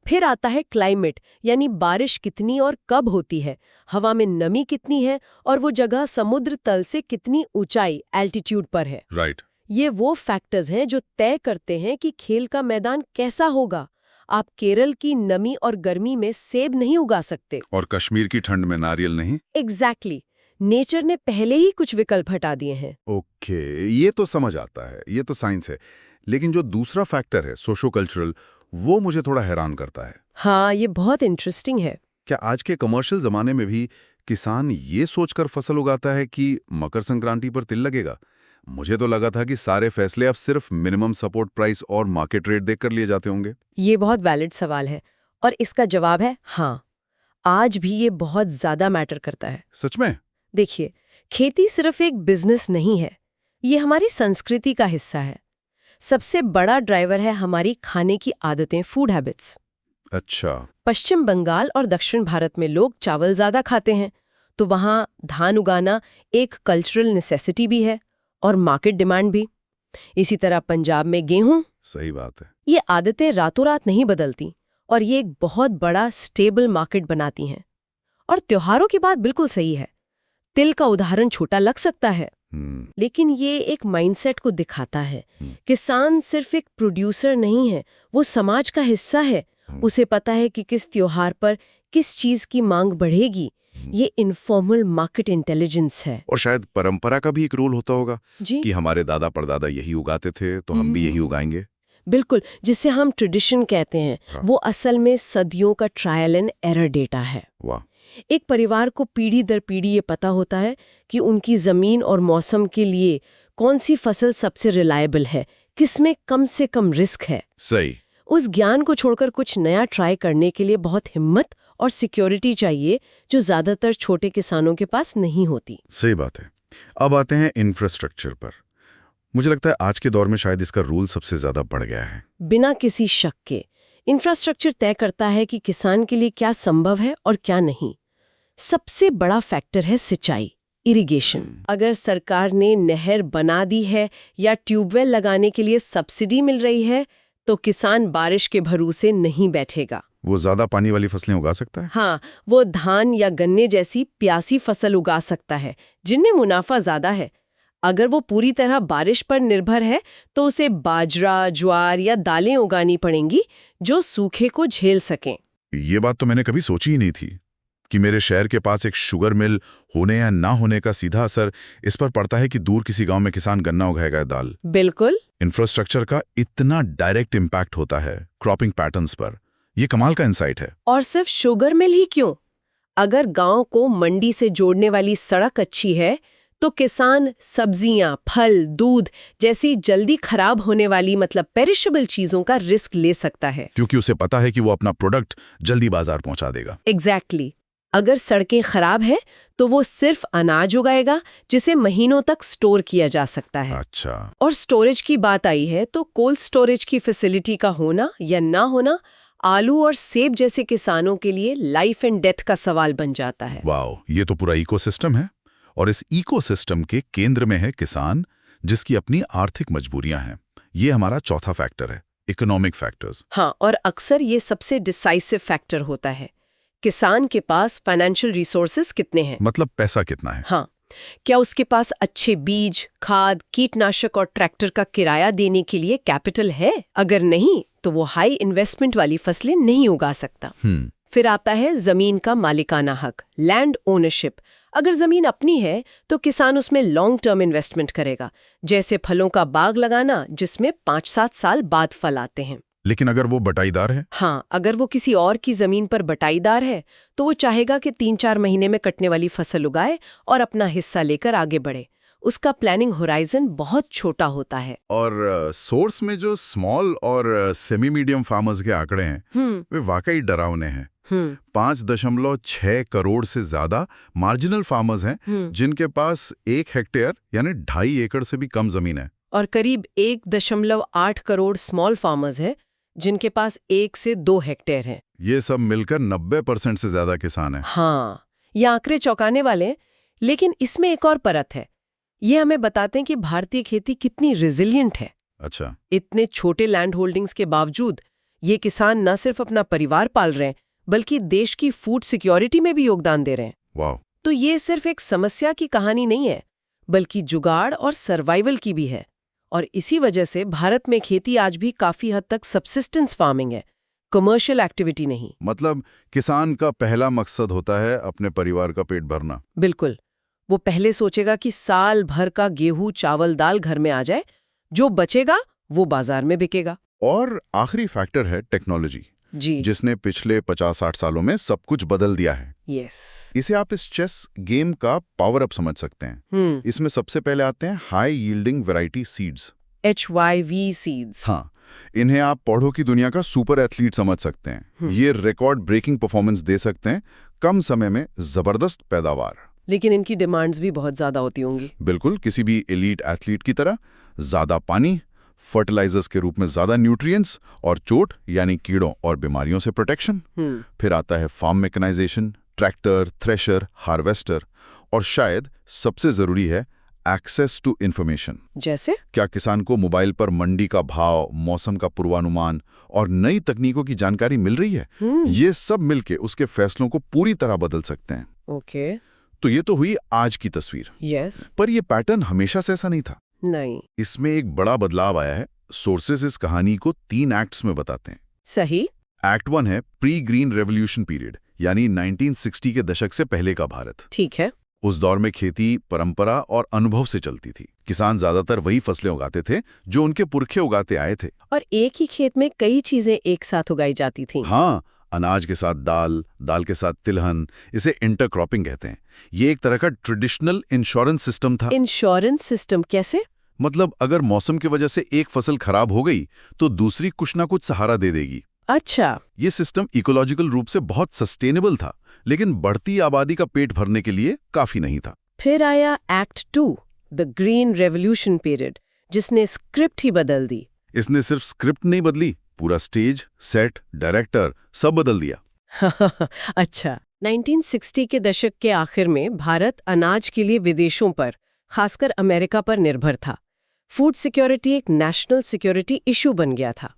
फिर आता है क्लाइमेट, यानी बारिश कितनी और कब होती है, हवा में नमी कितनी है, और वो जगह समुद्र तल से कितनी ऊंचाई, एल्टीट्यूड पर है। राइट। ये वो फैक्टर्स हैं जो तय करते हैं कि खेल का मैदान कैसा होगा। आप केरल की नमी और गर्मी में सेब नहीं उगा सकते, और कश्मीर की ठंड में नारियल नहीं। एग्जैक्टली। नेचर ने पहले ही कुछ विकल्प हटा दिए हैं। ओके, ये तो समझ आता है, ये तो साइंस है। लेकिन जो दूसरा फैक्टर है, सोशो कल्चरल, वो मुझे थोड़ा हैरान करता है। हाँ, ये बहुत इंटरेस्टिंग है। क्या आज के कमर्शियल जमाने में भी किसान ये सोचकर फसल उगाता है कि मकर संक्रांति पर तिल लगेगा? मुझे तो लगा था कि सारे फैसले अब सिर्फ मिनिमम सपोर्ट प्राइस और मार्केट रेट देखकर लिए जाते होंगे। ये बहुत वैलिड सवाल है, और इसका जवाब है हाँ। आज भी ये बहुत ज्यादा मैटर करता है। सच में? देखिए, खेती सिर्फ एक बिजनेस नहीं है, ये हमारी संस्कृति का हिस्सा है। सबसे बड़ा ड्राइवर है हमारी खाने की आदतें, फूड हैबिट्स। अच्छा। पश्चिम बंगाल और दक्षिण भारत में लोग चावल ज्यादा खाते हैं, तो वहां धान उगाना एक कल्चरल नेसेसिटी भी है और मार्केट डिमांड भी। इसी तरह पंजाब में गेहूं। सही बात है। ये आदतें रातों रात नहीं बदलती, और ये एक बहुत बड़ा स्टेबल मार्केट बनाती हैं। और त्योहारों की बात बिल्कुल सही है। तिल का उदाहरण छोटा लग सकता है, लेकिन ये एक माइंडसेट को दिखाता है। किसान सिर्फ एक प्रोड्यूसर नहीं है, वो समाज का हिस्सा है। उसे पता है कि किस त्योहार पर किस चीज की मांग बढ़ेगी। ये इनफॉर्मल मार्केट इंटेलिजेंस है। और शायद परंपरा का भी एक रोल होता होगा जी कि हमारे दादा परदादा यही उगाते थे तो हम भी यही उगाएंगे। बिल्कुल, जिसे हम ट्रेडिशन कहते हैं, वो असल में सदियों का ट्रायल एंड एरर डेटा है। वाह। एक परिवार को पीढ़ी दर पीढ़ी ये पता होता है कि उनकी जमीन और मौसम के लिए कौन सी फसल सबसे रिलायबल है, किसमें कम से कम रिस्क है। सही। उस ज्ञान को छोड़कर कुछ नया ट्राई करने के लिए बहुत हिम्मत और सिक्योरिटी चाहिए, जो ज्यादातर छोटे किसानों के पास नहीं होती। सही बात है। अब आते हैं इंफ्रास्ट्रक्चर पर। मुझे लगता है आज के दौर में शायद इसका रोल सबसे ज्यादा बढ़ गया है। बिना किसी शक के इंफ्रास्ट्रक्चर तय करता है कि किसान के लिए क्या संभव है और क्या नहीं। सबसे बड़ा फैक्टर है सिंचाई, इरिगेशन। अगर सरकार ने नहर बना दी है या ट्यूबवेल लगाने के लिए सब्सिडी मिल रही है, तो किसान बारिश के भरोसे नहीं बैठेगा। वो ज्यादा पानी वाली फसलें उगा सकता है। हाँ, वो धान या गन्ने जैसी प्यासी फसल उगा सकता है, जिनमें मुनाफा ज्यादा है। अगर वो पूरी तरह बारिश पर निर्भर है, तो उसे बाजरा, ज्वार या दालें उगानी पड़ेंगी जो सूखे को झेल सकें। ये बात तो मैंने कभी सोची ही नहीं थी कि मेरे शहर के पास एक शुगर मिल होने या ना होने का सीधा असर इस पर पड़ता है कि दूर किसी गांव में किसान गन्ना उगाएगा या दाल। बिल्कुल। इंफ्रास्ट्रक्चर का इतना डायरेक्ट इम्पैक्ट होता है क्रॉपिंग पैटर्न्स पर। ये कमाल का इंसाइट है। और सिर्फ शुगर मिल ही क्यों, अगर गांव को मंडी से जोड़ने वाली सड़क अच्छी है, तो किसान सब्जियां, फल, दूध जैसी जल्दी खराब होने वाली मतलब पेरिशेबल चीजों का रिस्क ले सकता है, क्योंकि उसे पता है कि वो अपना प्रोडक्ट जल्दी बाजार पहुंचा देगा। एग्जैक्टली। अगर सड़कें खराब हैं, तो वो सिर्फ अनाज उगाएगा जिसे महीनों तक स्टोर किया जा सकता है। अच्छा। और स्टोरेज की बात आई है, तो कोल्ड स्टोरेज की फैसिलिटी का होना या ना होना आलू और सेब जैसे किसानों के लिए लाइफ एंड डेथ का सवाल बन जाता है। वाओ, ये तो पूरा इकोसिस्टम है। और इस इकोसिस्टम के केंद्र में है किसान, जिसकी अपनी आर्थिक मजबूरियां हैं। ये हमारा चौथा फैक्टर है, इकोनॉमिक फैक्टर्स। हाँ, और अक्सर ये सबसे डिसाइसिव फैक्टर होता है। किसान के पास फाइनेंशियल रिसोर्सेज कितने हैं, मतलब पैसा कितना है। हाँ, क्या उसके पास अच्छे बीज, खाद, कीटनाशक और ट्रैक्टर का किराया देने के लिए कैपिटल है? अगर नहीं, तो वो हाई इन्वेस्टमेंट वाली फसलें नहीं उगा सकता। फिर आता है जमीन का मालिकाना हक, लैंड ओनरशिप। अगर जमीन अपनी है, तो किसान उसमें लॉन्ग टर्म इन्वेस्टमेंट करेगा, जैसे फलों का बाग लगाना, जिसमें 5-7 साल बाद फल आते हैं। लेकिन अगर वो बटाईदार है? हाँ, अगर वो किसी और की जमीन पर बटाईदार है, तो वो चाहेगा कि 3-4 महीने में कटने वाली फसल उगाए और अपना हिस्सा लेकर आगे बढ़े। उसका प्लानिंग होराइजन बहुत छोटा होता है। और सोर्स में जो स्मॉल और सेमी मीडियम फार्मर्स के आंकड़े हैं, वे वाकई डरावने हैं। 5.6 करोड़ से ज्यादा मार्जिनल फार्मर्स हैं जिनके पास 1 हेक्टेयर यानी 2.5 एकड़ से भी कम जमीन है। और करीब 1.8 करोड़ स्मॉल फार्मर्स हैं जिनके पास 1 से 2 हेक्टेयर हैं। ये सब मिलकर 90% से ज्यादा किसान हैं। हाँ, ये आंकड़े चौंकाने वाले हैं, लेकिन इसमें एक और परत है। ये हमें बताते हैं कि भारतीय खेती कितनी रिजिलियंट है। अच्छा। इतने छोटे लैंड होल्डिंग्स के बावजूद ये किसान न सिर्फ अपना परिवार पाल रहे हैं, बल्कि देश की फूड सिक्योरिटी में भी योगदान दे रहे हैं। वाह। तो ये सिर्फ एक समस्या की कहानी नहीं है, बल्कि जुगाड़ और सर्वाइवल की भी है। और इसी वजह से भारत में खेती आज भी काफी हद तक सबसिस्टेंस फार्मिंग है, कमर्शियल एक्टिविटी नहीं। मतलब किसान का पहला मकसद होता है अपने परिवार का पेट भरना। बिल्कुल। वो पहले सोचेगा कि साल भर का गेहूं, चावल, दाल घर में आ जाए, जो बचेगा वो बाजार में बिकेगा। और आखिरी फैक्टर है टेक्नोलॉजी, जी, जिसने पिछले 50-60 सालों में सब कुछ बदल दिया है। यस। इसे आप इस चेस गेम का पावर अप समझ सकते हैं। इसमें सबसे पहले आते हैं high yielding variety seeds, HYV seeds. हाँ, इन्हें आप पौधों की दुनिया का सुपर एथलीट समझ सकते हैं। ये रिकॉर्ड ब्रेकिंग परफॉर्मेंस दे सकते हैं, कम समय में जबरदस्त पैदावार। लेकिन इनकी डिमांड्स भी बहुत ज्यादा होती होंगी। बिल्कुल, किसी भी एलीट एथलीट की तरह। ज्यादा पानी, फर्टिलाइजर्स के रूप में ज्यादा न्यूट्रिएंट्स और चोट यानी कीड़ों और बीमारियों से प्रोटेक्शन। फिर आता है farm mechanisation, tractor, thresher, harvester, और शायद सबसे जरूरी है एक्सेस टू इंफॉर्मेशन। जैसे क्या किसान को मोबाइल पर मंडी का भाव, मौसम का पूर्वानुमान और नई तकनीकों की जानकारी मिल रही है, ये सब मिलके उसके फैसलों को पूरी तरह बदल सकते हैं। ओके। तो ये तो हुई आज की तस्वीर। यस। पर ये पैटर्न हमेशा से ऐसा नहीं था। नहीं। इसमें एक बड़ा बदलाव आया है। सोर्सेस इस कहानी को 3 एक्ट्स में बताते हैं। सही। एक्ट 1 है प्री ग्रीन रेवोल्यूशन पीरियड, यानी 1960 के दशक से पहले का भारत। ठीक है। उस दौर में खेती परंपरा और अनुभव से चलती थी। किसान ज्यादातर वही फसलें उगाते थे जो उनके पुरखे उगाते आए थे। और एक ही खेत में कई चीजें एक साथ उगाई जाती थीं। हाँ, अनाज के साथ दाल, दाल के साथ तिलहन, इसे इंटरक्रॉपिंग कहते हैं। ये एक तरह का ट्रेडिशनल इंश्योरेंस सिस्टम था। इंश्योरेंस सिस्टम कैसे? मतलब अगर मौसम की वजह से एक फसल खराब हो गई तो दूसरी कुछ ना कुछ सहारा दे देगी। अच्छा। ये सिस्टम इकोलॉजिकल रूप से बहुत सस्टेनेबल था, लेकिन बढ़ती आबादी का पेट भरने के लिए काफी नहीं था। फिर आया act 2, the green revolution period, जिसने स्क्रिप्ट ही बदल दी। इसने सिर्फ स्क्रिप्ट नहीं बदली, पूरा स्टेज, सेट, डायरेक्टर सब बदल दिया। अच्छा। 1960 के दशक के आखिर में भारत अनाज के लिए विदेशों पर, खासकर अमेरिका पर निर्भर था। फूड सिक्योरिटी एक नेशनल सिक्योरिटी इशू बन गया था।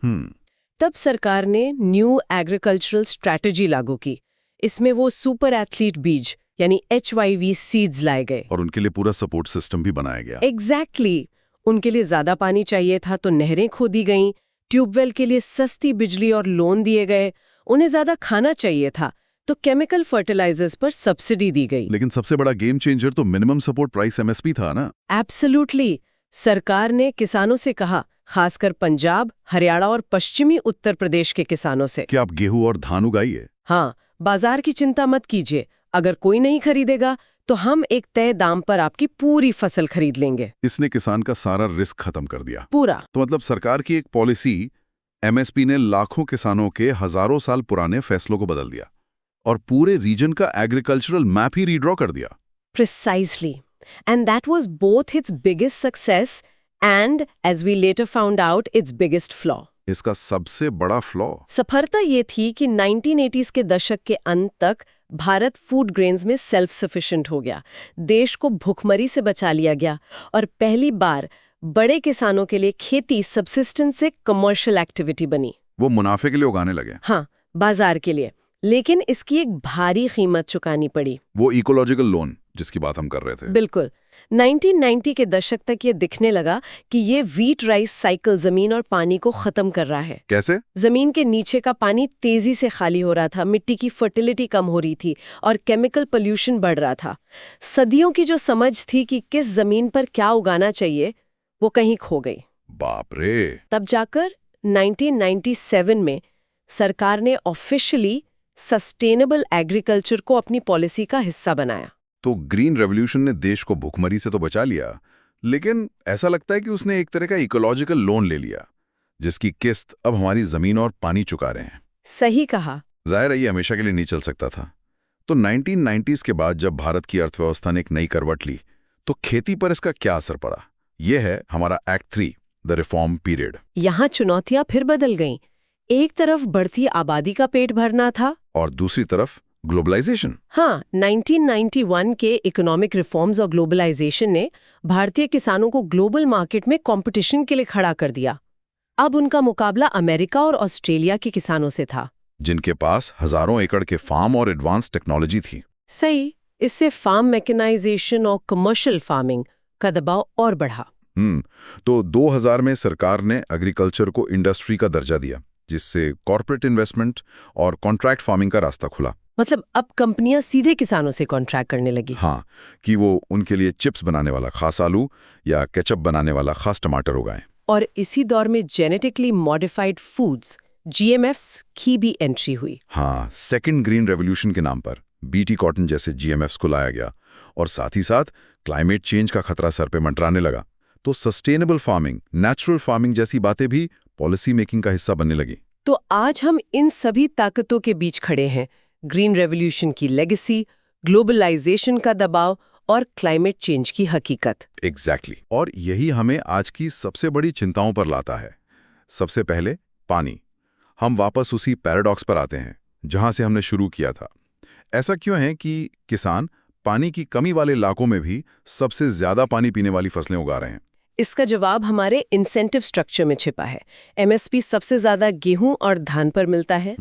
तब सरकार ने न्यू एग्रीकल्चरल स्ट्रैटेजी लागू की। इसमें वो सुपर एथलीट बीज यानी HYV सीड्स लाए गए और उनके लिए पूरा सपोर्ट सिस्टम भी बनाया गया। एग्जैक्टली। उनके लिए ज्यादा पानी चाहिए था तो नहरें खोदी गईं, ट्यूबवेल के लिए सस्ती बिजली और लोन दिए गए। उन्हें ज्यादा खाना चाहिए था तो केमिकल फर्टिलाइजर्स पर सब्सिडी दी गई। लेकिन सबसे बड़ा गेम चेंजर तो मिनिमम सपोर्ट प्राइस MSP था ना। एब्सोल्युटली। सरकार ने किसानों से कहा, खासकर पंजाब, हरियाणा और पश्चिमी उत्तर प्रदेश के किसानों से, कि आप गेहूं और धान उगाइए। हाँ, बाजार की चिंता मत कीजिए। अगर कोई नहीं खरीदेगा तो हम एक तय दाम पर आपकी पूरी फसल खरीद लेंगे। इसने किसान का सारा रिस्क खत्म कर दिया। पूरा। तो मतलब सरकार की एक पॉलिसी MSP ने लाखों किसानों के हजारों साल पुराने फैसलों को बदल दिया और पूरे रीजन का एग्रीकल्चरल मैप ही रीड्रॉ कर दिया। Precisely. And that was both its biggest success and, as we later found out, its biggest flaw. इसका सबसे बड़ा फ्लॉ सफलता ये थी कि 1980s के दशक के अंत तक भारत फूड ग्रेन्स में सेल्फ सफिशिएंट हो गया। देश को भुखमरी से बचा लिया गया और पहली बार बड़े किसानों के लिए खेती सब्सिस्टेंस से कमर्शियल एक्टिविटी बनी। वो मुनाफे के लिए उगाने लगे। हाँ, बाजार के लिए। लेकिन इसकी एक भारी कीमत चुकानी पड़ी। वो इकोलॉजिकल लोन जिसकी बात हम कर रहे थे। बिल्कुल। 1990 के दशक तक ये दिखने लगा कि ये व्हीट राइस साइकिल जमीन और पानी को खत्म कर रहा है। कैसे? जमीन के नीचे का पानी तेजी से खाली हो रहा था, मिट्टी की फर्टिलिटी कम हो रही थी और केमिकल पोल्यूशन बढ़ रहा था। सदियों की जो समझ थी कि किस जमीन पर क्या उगाना चाहिए, वो कहीं खो गई। बाप रे। तब जाकर 1997 में सरकार ने ऑफिशियली सस्टेनेबल एग्रीकल्चर को अपनी पॉलिसी का हिस्सा बनाया। तो ग्रीन रेवोल्यूशन ने देश को भुखमरी से तो बचा लिया, लेकिन ऐसा लगता है कि उसने एक तरह का इकोलॉजिकल लोन ले लिया, जिसकी किस्त अब हमारी जमीन और पानी चुका रहे हैं। सही कहा। जाहिर है ये हमेशा के लिए नहीं चल सकता था। तो 1990s के बाद जब भारत की अर्थव्यवस्था ने एक नई करवट ली, तो खेती पर इसका क्या असर पड़ा? यह है हमारा एक्ट 3, द रिफॉर्म पीरियड। यहाँ चुनौतियां फिर बदल गईं। एक तरफ बढ़ती आबादी का पेट भरना था और दूसरी तरफ ग्लोबलाइजेशन। हाँ, 1991 के इकोनॉमिक रिफॉर्म्स और ग्लोबलाइजेशन ने भारतीय किसानों को ग्लोबल मार्केट में कंपटीशन के लिए खड़ा कर दिया। अब उनका मुकाबला अमेरिका और ऑस्ट्रेलिया के किसानों से था, जिनके पास हजारों एकड़ के फार्म और एडवांस टेक्नोलॉजी थी। सही। इससे फार्म मैकेनाइजेशन और कमर्शियल फार्मिंग का दबाव और बढ़ा। तो 2000 में सरकार ने एग्रीकल्चर को इंडस्ट्री का दर्जा दिया, जिससे कॉर्पोरेट इन्वेस्टमेंट और कॉन्ट्रैक्ट फार्मिंग का रास्ता खुला। मतलब अब कंपनियां सीधे किसानों से कॉन्ट्रैक्ट करने लगी। हाँ, कि वो उनके लिए चिप्स बनाने वाला खास आलू या केचप बनाने वाला खास टमाटर उगाएं। और इसी दौर में जेनेटिकली मॉडिफाइड फूड्स GMFs की भी एंट्री हुई। हाँ, सेकंड ग्रीन रेवोल्यूशन के नाम पर BT कॉटन जैसे GMFs को लाया गया और साथ ही साथ क्लाइमेट चेंज का खतरा सर पे मंडराने लगा। तो सस्टेनेबल फार्मिंग, नेचुरल फार्मिंग जैसी बातें भी पॉलिसी मेकिंग का हिस्सा बनने लगी। तो आज हम इन सभी ताकतों के बीच खड़े हैं। ग्रीन रेवोल्यूशन की लेगेसी, ग्लोबलाइजेशन का दबाव और क्लाइमेट चेंज की हकीकत। एग्जैक्टली। और यही हमें आज की सबसे बड़ी चिंताओं पर लाता है। सबसे पहले पानी। हम वापस उसी पैराडॉक्स पर आते हैं जहां से हमने शुरू किया था। ऐसा क्यों है कि किसान पानी की कमी वाले इलाकों में भी सबसे ज्यादा पानी पीने वाली फसलें उगा रहे हैं? इसका जवाब हमारे इंसेंटिव स्ट्रक्चर में छिपा है। एमएसपी सबसे ज्यादा गेहूं और धान पर मिलता है।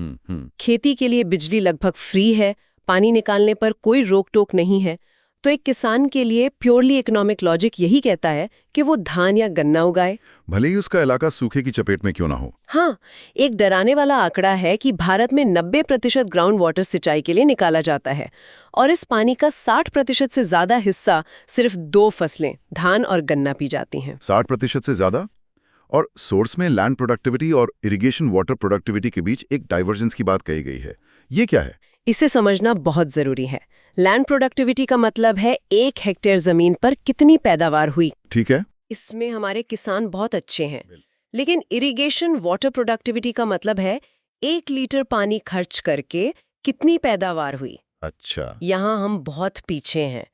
खेती के लिए बिजली लगभग फ्री है, पानी निकालने पर कोई रोक टोक नहीं है। तो एक किसान के लिए प्योरली इकोनॉमिक लॉजिक यही कहता है कि वो धान या गन्ना उगाए, भले ही उसका इलाका सूखे की चपेट में क्यों ना हो। हाँ, एक डराने वाला आंकड़ा है कि भारत में 90% ग्राउंड वाटर सिंचाई के लिए निकाला जाता है और इस पानी का 60% से ज्यादा हिस्सा सिर्फ 2 फसलें धान और गन्ना पी जाती हैं। 60% से ज्यादा? और सोर्स में लैंड प्रोडक्टिविटी और इरिगेशन वाटर प्रोडक्टिविटी के बीच एक डाइवर्जेंस की बात कही गई है, ये क्या है? इसे समझना बहुत जरूरी है। लैंड प्रोडक्टिविटी का मतलब है 1 हेक्टेयर जमीन पर कितनी पैदावार हुई। ठीक है। इसमें हमारे किसान बहुत अच्छे हैं, लेकिन इरिगेशन वाटर प्रोडक्टिविटी का मतलब है 1 लीटर पानी खर्च करके कितनी पैदावार हुई। अच्छा। यहाँ हम बहुत पीछे हैं।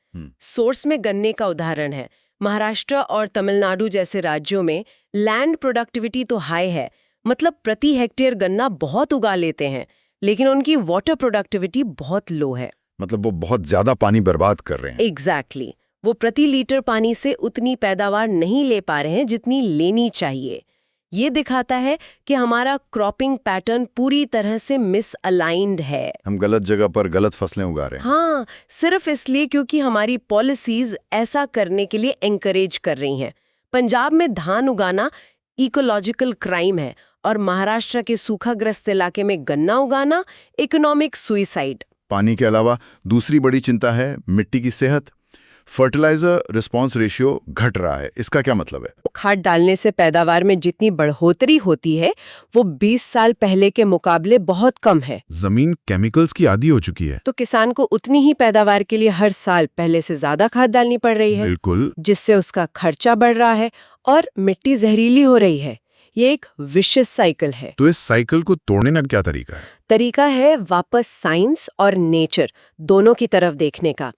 सोर्स में गन्ने का उदाहरण है। महाराष्ट्र और तमिलनाडु जैसे राज्यों में लैंड प्रोडक्टिविटी तो हाई है, मतलब प्रति हेक्टेयर गन्ना बहुत उगा लेते हैं, लेकिन उनकी वाटर प्रोडक्टिविटी बहुत लो है। मतलब वो बहुत ज्यादा पानी बर्बाद कर रहे हैं। एग्जैक्टली। वो प्रति लीटर पानी से उतनी पैदावार नहीं ले पा रहे हैं जितनी लेनी चाहिए। ये दिखाता है कि हमारा क्रॉपिंग पैटर्न पूरी तरह से मिसअलाइंड है। हम गलत जगह पर गलत फसलें उगा रहे हैं। हाँ, सिर्फ इसलिए क्योंकि हमारी पॉलिसीज ऐसा करने के लिए एनकरेज कर रही हैं। पंजाब में धान उगाना इकोलॉजिकल क्राइम है और महाराष्ट्र के सूखाग्रस्त इलाके में गन्ना उगाना इकोनॉमिक सुइसाइड। पानी के अलावा दूसरी बड़ी चिंता है मिट्टी की सेहत। फर्टिलाइजर रिस्पांस रेशियो घट रहा है, इसका क्या मतलब है? खाद डालने से पैदावार में जितनी बढ़ोतरी होती है वो 20 साल पहले के मुकाबले बहुत कम है। जमीन केमिकल्स की आदी हो चुकी है, तो किसान को उतनी ही पैदावार के लिए हर साल पहले से ज्यादा खाद डालनी पड़ रही है। बिल्कुल। जिससे उसका खर्चा बढ़ रहा है और मिट्टी जहरीली हो रही है। ये एक विशिष्ट साइकिल है। तो इस साइकिल को तोड़ने का क्या तरीका है? तरीका है वापस साइंस और नेचर दोनों की तरफ देखने का।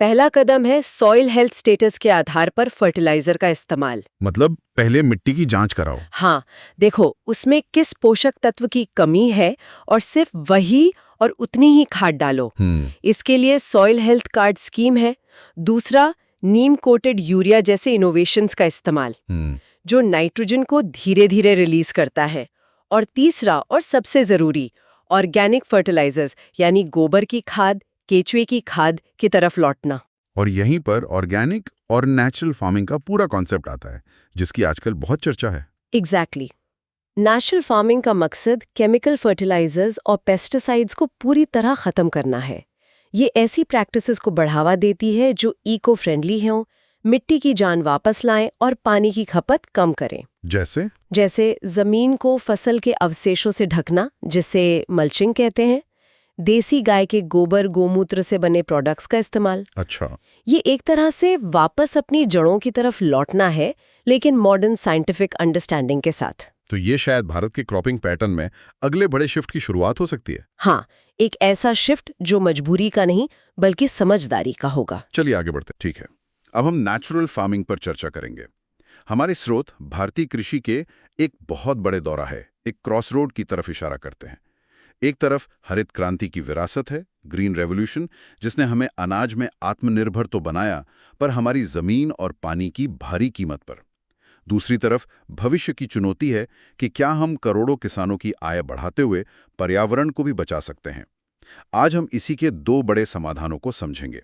पहला कदम है सॉइल हेल्थ स्टेटस के आधार पर फर्टिलाइजर का इस्तेमाल। मतलब पहले मिट्टी की जांच कराओ। हाँ, देखो उसमें किस पोषक तत्व की कमी है और सिर्फ वही और उतनी ही खाद डालो। इसके लिए सॉइल हेल्थ कार्ड स्कीम है। दूसरा, नीम कोटेड यूरिया जैसे इनोवेशंस का इस्तेमाल, जो नाइट्रोजन को धीरे धीरे रिलीज करता है। और तीसरा और सबसे जरूरी, ऑर्गेनिक फर्टिलाइजर्स यानी गोबर की खाद, केचुए की खाद की तरफ लौटना। और यहीं पर ऑर्गेनिक और नेचुरल फार्मिंग का पूरा कॉन्सेप्ट आता है, जिसकी आजकल बहुत चर्चा है। एग्जैक्टली। नेचुरल फार्मिंग का मकसद केमिकल फर्टिलाइजर्स और पेस्टिसाइड्स को पूरी तरह खत्म करना है। ये ऐसी प्रैक्टिसेस को बढ़ावा देती है जो इको फ्रेंडली हों, मिट्टी की जान वापस लाएं और पानी की खपत कम करें। जैसे जमीन को फसल के अवशेषों से ढकना, जिसे मल्चिंग कहते हैं। देसी गाय के गोबर गोमूत्र से बने प्रोडक्ट्स का इस्तेमाल। अच्छा। ये एक तरह से वापस अपनी जड़ों की तरफ लौटना है, लेकिन मॉडर्न साइंटिफिक अंडरस्टैंडिंग के साथ। तो ये शायद भारत के क्रॉपिंग पैटर्न में अगले बड़े शिफ्ट की शुरुआत हो सकती है। हाँ, एक ऐसा शिफ्ट जो मजबूरी का नहीं बल्कि समझदारी का होगा। चलिए आगे बढ़ते। ठीक है, अब हम नेचुरल फार्मिंग पर चर्चा करेंगे। हमारे स्रोत भारतीय कृषि के एक बहुत बड़े दौरा है, एक क्रॉसरोड की तरफ इशारा करते हैं। एक तरफ हरित क्रांति की विरासत है, ग्रीन रेवोल्यूशन, जिसने हमें अनाज में आत्मनिर्भर तो बनाया, पर हमारी जमीन और पानी की भारी कीमत पर। दूसरी तरफ भविष्य की चुनौती है कि क्या हम करोड़ों किसानों की आय बढ़ाते हुए पर्यावरण को भी बचा सकते हैं। आज हम इसी के 2 बड़े समाधानों को समझेंगे,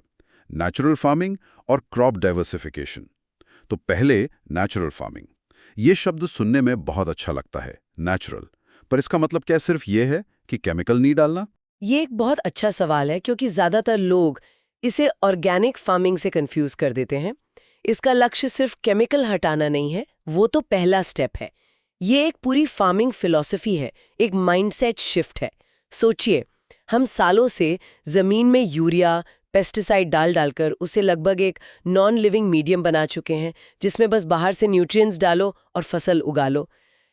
नेचुरल फार्मिंग और क्रॉप डाइवर्सिफिकेशन। तो पहले नेचुरल फार्मिंग। ये शब्द सुनने में बहुत अच्छा लगता है, नेचुरल, पर इसका मतलब क्या सिर्फ ये है कि केमिकल नहीं डालना? ये एक बहुत अच्छा सवाल है, क्योंकि ज्यादातर लोग इसे ऑर्गेनिक फार्मिंग से कंफ्यूज कर देते हैं। इसका लक्ष्य सिर्फ केमिकल हटाना नहीं है, वो तो पहला स्टेप है। ये एक पूरी फार्मिंग फिलॉसफी है, एक माइंडसेट शिफ्ट है। सोचिए, हम सालों से जमीन में यूरिया पेस्टिसाइड डाल डालकर उसे लगभग एक नॉन लिविंग मीडियम बना चुके हैं, जिसमें बस बाहर से न्यूट्रिएंट्स डालो और फसल उगा लो।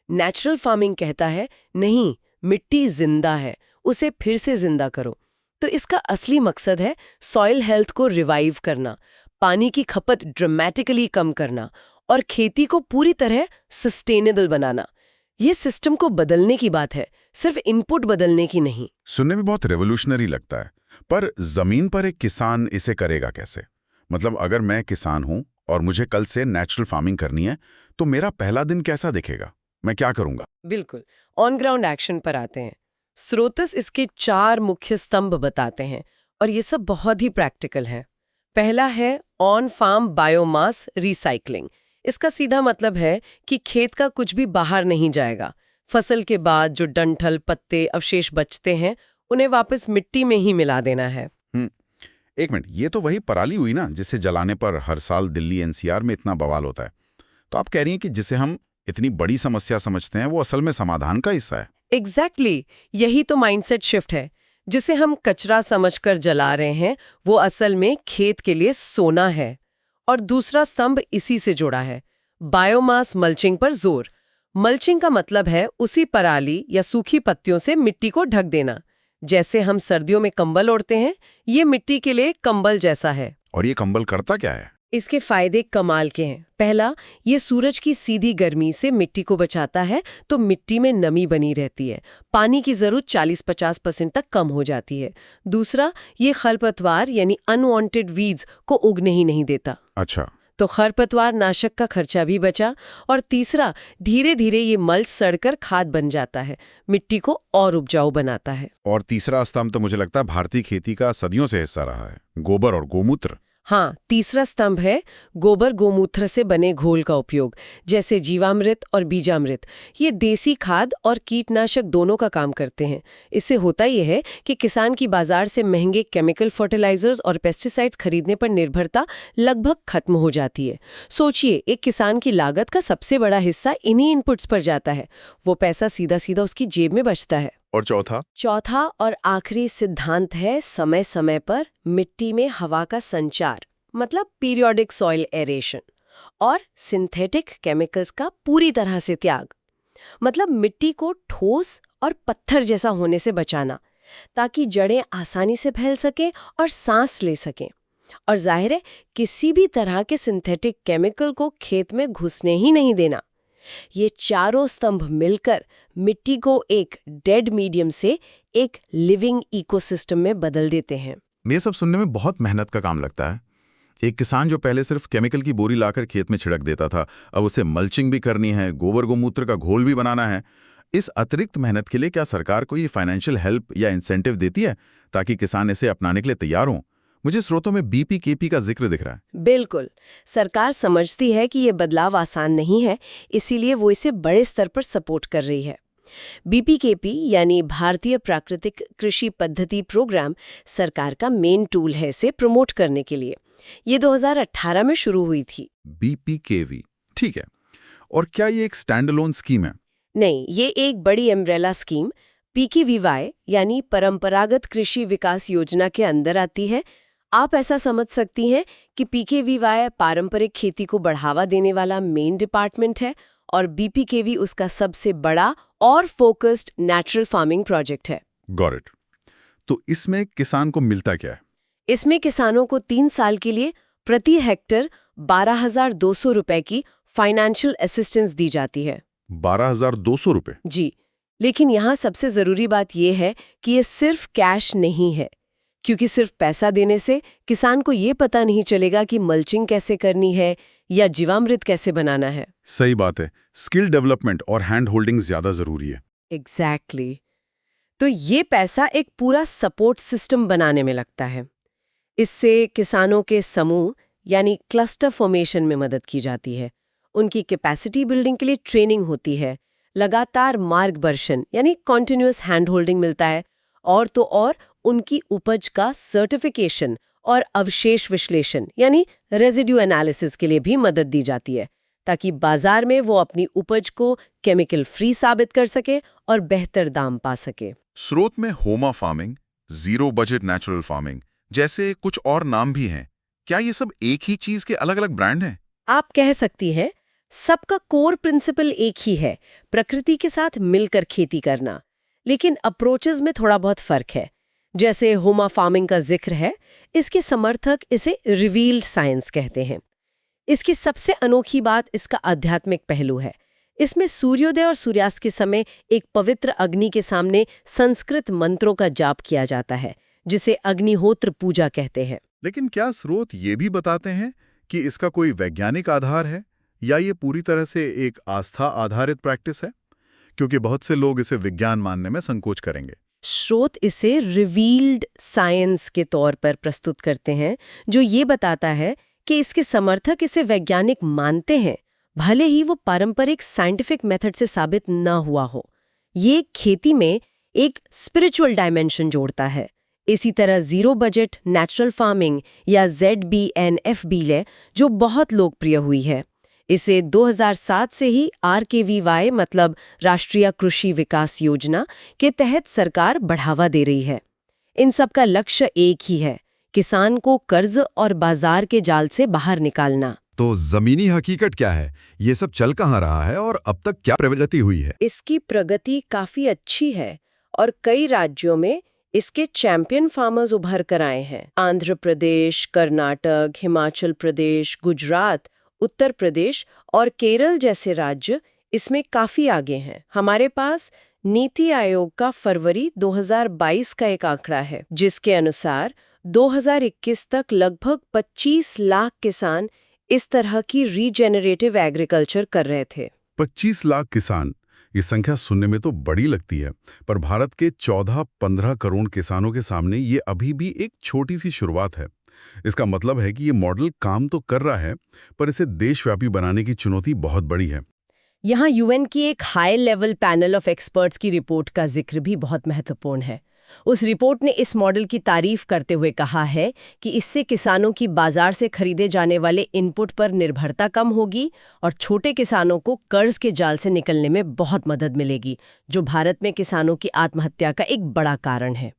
नेचुरल फार्मिंग कहता है नहीं, मिट्टी जिंदा है, उसे फिर से जिंदा करो। तो इसका असली मकसद है सॉइल हेल्थ को रिवाइव करना, पानी की खपत ड्रामेटिकली कम करना और खेती को पूरी तरह सस्टेनेबल बनाना। ये सिस्टम को बदलने की बात है, सिर्फ इनपुट बदलने की नहीं। सुनने में बहुत रेवोल्यूशनरी लगता है, पर जमीन पर एक किसान इसे करेगा कैसे? मतलब अगर मैं किसान हूं और मुझे कल से नेचुरल फार्मिंग करनी है, तो मेरा पहला दिन कैसा दिखेगा? मैं क्या करूंगा? बिल्कुल। ऑन ग्राउंड एक्शन पर आते हैं। स्रोतस इसके 4 मुख्य स्तंभ बताते हैं और ये सब बहुत ही प्रैक्टिकल है। पहला है ऑन फार्म बायोमास रिसाइकलिंग। इसका सीधा मतलब है कि खेत का कुछ भी बाहर नहीं जाएगा। फसल के बाद जो डंठल, पत्ते, अवशेष बचते हैं, उन्हें वापस मिट्टी में ही मिला देना है। एक मिनट, ये तो वही पराली हुई ना जिसे जलाने पर हर साल दिल्ली एनसीआर में इतना बवाल होता है। तो आप कह रही हैं कि जिसे हम इतनी बड़ी समस्या समझते हैं वो असल में समाधान का हिस्सा है। एग्जैक्टली यही तो माइंडसेट शिफ्ट है। जिसे हम कचरा समझकर जला रहे हैं, वो असल में खेत के लिए सोना है। और दूसरा स्तंभ इसी से जुड़ा है, बायोमास मल्चिंग पर जोर। मल्चिंग का मतलब है उसी पराली या सूखी पत्तियों से मिट्टी को ढक देना। जैसे हम सर्दियों में कंबल ओढ़ते हैं, ये मिट्टी के लिए कंबल जैसा है। और ये कंबल करता क्या है? इसके फायदे कमाल के हैं। पहला, ये सूरज की सीधी गर्मी से मिट्टी को बचाता है, तो मिट्टी में नमी बनी रहती है। पानी की जरूरत 40-50% तक कम हो जाती है। दूसरा, ये खरपतवार यानी अनवांटेड वीड्स को उगने ही नहीं देता। अच्छा, तो खरपतवार नाशक का खर्चा भी बचा। और तीसरा, धीरे धीरे ये मल्च सड़कर खाद बन जाता है, मिट्टी को और उपजाऊ बनाता है। और तीसरा स्तंभ तो मुझे लगता है भारतीय खेती का सदियों से हिस्सा रहा है, गोबर और गोमूत्र। हाँ, तीसरा स्तंभ है गोबर गोमूत्र से बने घोल का उपयोग, जैसे जीवामृत और बीजामृत। ये देसी खाद और कीटनाशक दोनों का काम करते हैं। इससे होता यह है कि किसान की बाजार से महंगे केमिकल फर्टिलाइजर्स और पेस्टिसाइड्स खरीदने पर निर्भरता लगभग खत्म हो जाती है। सोचिए, एक किसान की लागत का सबसे बड़ा हिस्सा इन्हीं इनपुट्स पर जाता है। वो पैसा सीधा सीधा उसकी जेब में बचता है। और चौथा और आखिरी सिद्धांत है समय समय पर मिट्टी में हवा का संचार, मतलब पीरियोडिक सॉइल एरेशन। और सिंथेटिक केमिकल्स का पूरी तरह से त्याग, मतलब मिट्टी को ठोस और पत्थर जैसा होने से बचाना, ताकि जड़ें आसानी से फैल सकें और सांस ले सकें। और जाहिर है, किसी भी तरह के सिंथेटिक केमिकल को खेत में घुसने ही नहीं देना। ये चारों स्तंभ मिलकर मिट्टी को एक डेड मीडियम से एक लिविंग इकोसिस्टम में बदल देते हैं। ये सब सुनने में बहुत मेहनत का काम लगता है। एक किसान जो पहले सिर्फ केमिकल की बोरी लाकर खेत में छिड़क देता था, अब उसे मल्चिंग भी करनी है, गोबर गोमूत्र का घोल भी बनाना है। इस अतिरिक्त मेहनत के लिए क्या सरकार कोई फाइनेंशियल हेल्प या इंसेंटिव देती है ताकि किसान इसे अपनाने के लिए तैयार हों? मुझे स्रोतों में बीपीकेपी का जिक्र दिख रहा है। बिल्कुल, सरकार समझती है कि ये बदलाव आसान नहीं है, इसीलिए वो इसे बड़े स्तर पर सपोर्ट कर रही है। बीपीकेपी यानी भारतीय प्राकृतिक कृषि पद्धति प्रोग्राम सरकार का मेन टूल है इसे प्रमोट करने के लिए। ये 2018 में शुरू हुई थी। बीपीकेवी, ठीक है। और क्या ये एक स्टैंड अलोन स्कीम है? नहीं, ये एक बड़ी अम्ब्रेला स्कीम पीकेवीवाई यानी परंपरागत कृषि विकास योजना के अंदर आती है। आप ऐसा समझ सकती हैं कि पीकेवीवाई पारंपरिक खेती को बढ़ावा देने वाला मेन डिपार्टमेंट है और बीपीकेवी उसका सबसे बड़ा और फोकस्ड नेचुरल फार्मिंग प्रोजेक्ट है। Got it. तो इसमें किसान को मिलता क्या है? इसमें किसानों को 3 साल के लिए प्रति हेक्टर 12,200 रुपए की फाइनेंशियल असिस्टेंस दी जाती है। 12,200 रुपए? जी, लेकिन यहाँ सबसे जरूरी बात यह है कि ये सिर्फ कैश नहीं है, क्योंकि सिर्फ पैसा देने से किसान को ये पता नहीं चलेगा कि मल्चिंग कैसे करनी है या जीवामृत कैसे बनाना है। सही बात है, स्किल डेवलपमेंट और हैंड होल्डिंग ज्यादा जरूरी है। एग्जैक्टली। तो ये पैसा एक पूरा सपोर्ट सिस्टम बनाने में लगता है। इससे किसानों के समूह यानी क्लस्टर फॉर्मेशन में मदद की जाती है, उनकी कैपेसिटी बिल्डिंग के लिए ट्रेनिंग होती है, लगातार मार्गदर्शन यानी कॉन्टिन्यूअस हैंड होल्डिंग मिलता है, और तो और उनकी उपज का सर्टिफिकेशन और अवशेष विश्लेषण यानी रेजिड्यू एनालिसिस के लिए भी मदद दी जाती है, ताकि बाजार में वो अपनी उपज को केमिकल फ्री साबित कर सके और बेहतर दाम पा सके। स्रोत में होमा farming, zero budget natural farming जैसे कुछ और नाम भी हैं। क्या ये सब एक ही चीज के अलग अलग ब्रांड हैं? आप कह सकती हैं, सबका कोर प्रिंसिपल एक ही है, प्रकृति के साथ मिलकर खेती करना। लेकिन अप्रोचेस में थोड़ा बहुत फर्क है। जैसे होमा फार्मिंग का जिक्र है, इसके समर्थक इसे रिवील्ड साइंस कहते हैं। इसकी सबसे अनोखी बात इसका आध्यात्मिक पहलू है। इसमें सूर्योदय और सूर्यास्त के समय एक पवित्र अग्नि के सामने संस्कृत मंत्रों का जाप किया जाता है, जिसे अग्निहोत्र पूजा कहते हैं। लेकिन क्या स्रोत ये भी बताते हैं कि इसका कोई वैज्ञानिक आधार है या ये पूरी तरह से एक आस्था आधारित प्रैक्टिस है? क्योंकि बहुत से लोग इसे विज्ञान मानने में संकोच करेंगे। स्रोत इसे रिवील्ड साइंस के तौर पर प्रस्तुत करते हैं, जो ये बताता है कि इसके समर्थक इसे वैज्ञानिक मानते हैं, भले ही वो पारंपरिक साइंटिफिक मेथड से साबित न हुआ हो। ये खेती में एक स्पिरिचुअल डायमेंशन जोड़ता है। इसी तरह जीरो बजट नेचुरल फार्मिंग या ZBNFB ले, जो बहुत लोकप्रिय हुई है। इसे 2007 से ही RKVY मतलब राष्ट्रीय कृषि विकास योजना के तहत सरकार बढ़ावा दे रही है। इन सब का लक्ष्य एक ही है, किसान को कर्ज और बाजार के जाल से बाहर निकालना। तो जमीनी हकीकत क्या है? ये सब चल कहाँ रहा है और अब तक क्या प्रगति हुई है? इसकी प्रगति काफी अच्छी है और कई राज्यों में इसके चैंपियन फार्मर्स उभर कर आए हैं। आंध्र प्रदेश, कर्नाटक, हिमाचल प्रदेश, गुजरात, उत्तर प्रदेश और केरल जैसे राज्य इसमें काफी आगे हैं। हमारे पास नीति आयोग का फरवरी 2022 का एक आंकड़ा है, जिसके अनुसार 2021 तक लगभग 25 लाख किसान इस तरह की रीजेनरेटिव एग्रीकल्चर कर रहे थे। 25 लाख किसान, ये संख्या सुनने में तो बड़ी लगती है, पर भारत के 14-15 करोड़ किसानों के सामने ये अभी भी एक छोटी सी शुरुआत है। इसका मतलब है कि ये मॉडल काम तो कर रहा है, पर इसे देशव्यापी बनाने की चुनौती बहुत बड़ी है। यहाँ UN की एक high level panel of experts की रिपोर्ट का जिक्र भी बहुत महत्वपूर्ण है। उस रिपोर्ट ने इस मॉडल की तारीफ करते हुए कहा है कि इससे किसानों की बाजार से खरीदे जाने वाले इनपुट पर निर्भरता कम होगी और छोटे किसानों को कर्ज के जाल से निकलने में बहुत मदद मिलेगी, जो भारत में किसानों की आत्महत्या का एक बड़ा कारण है।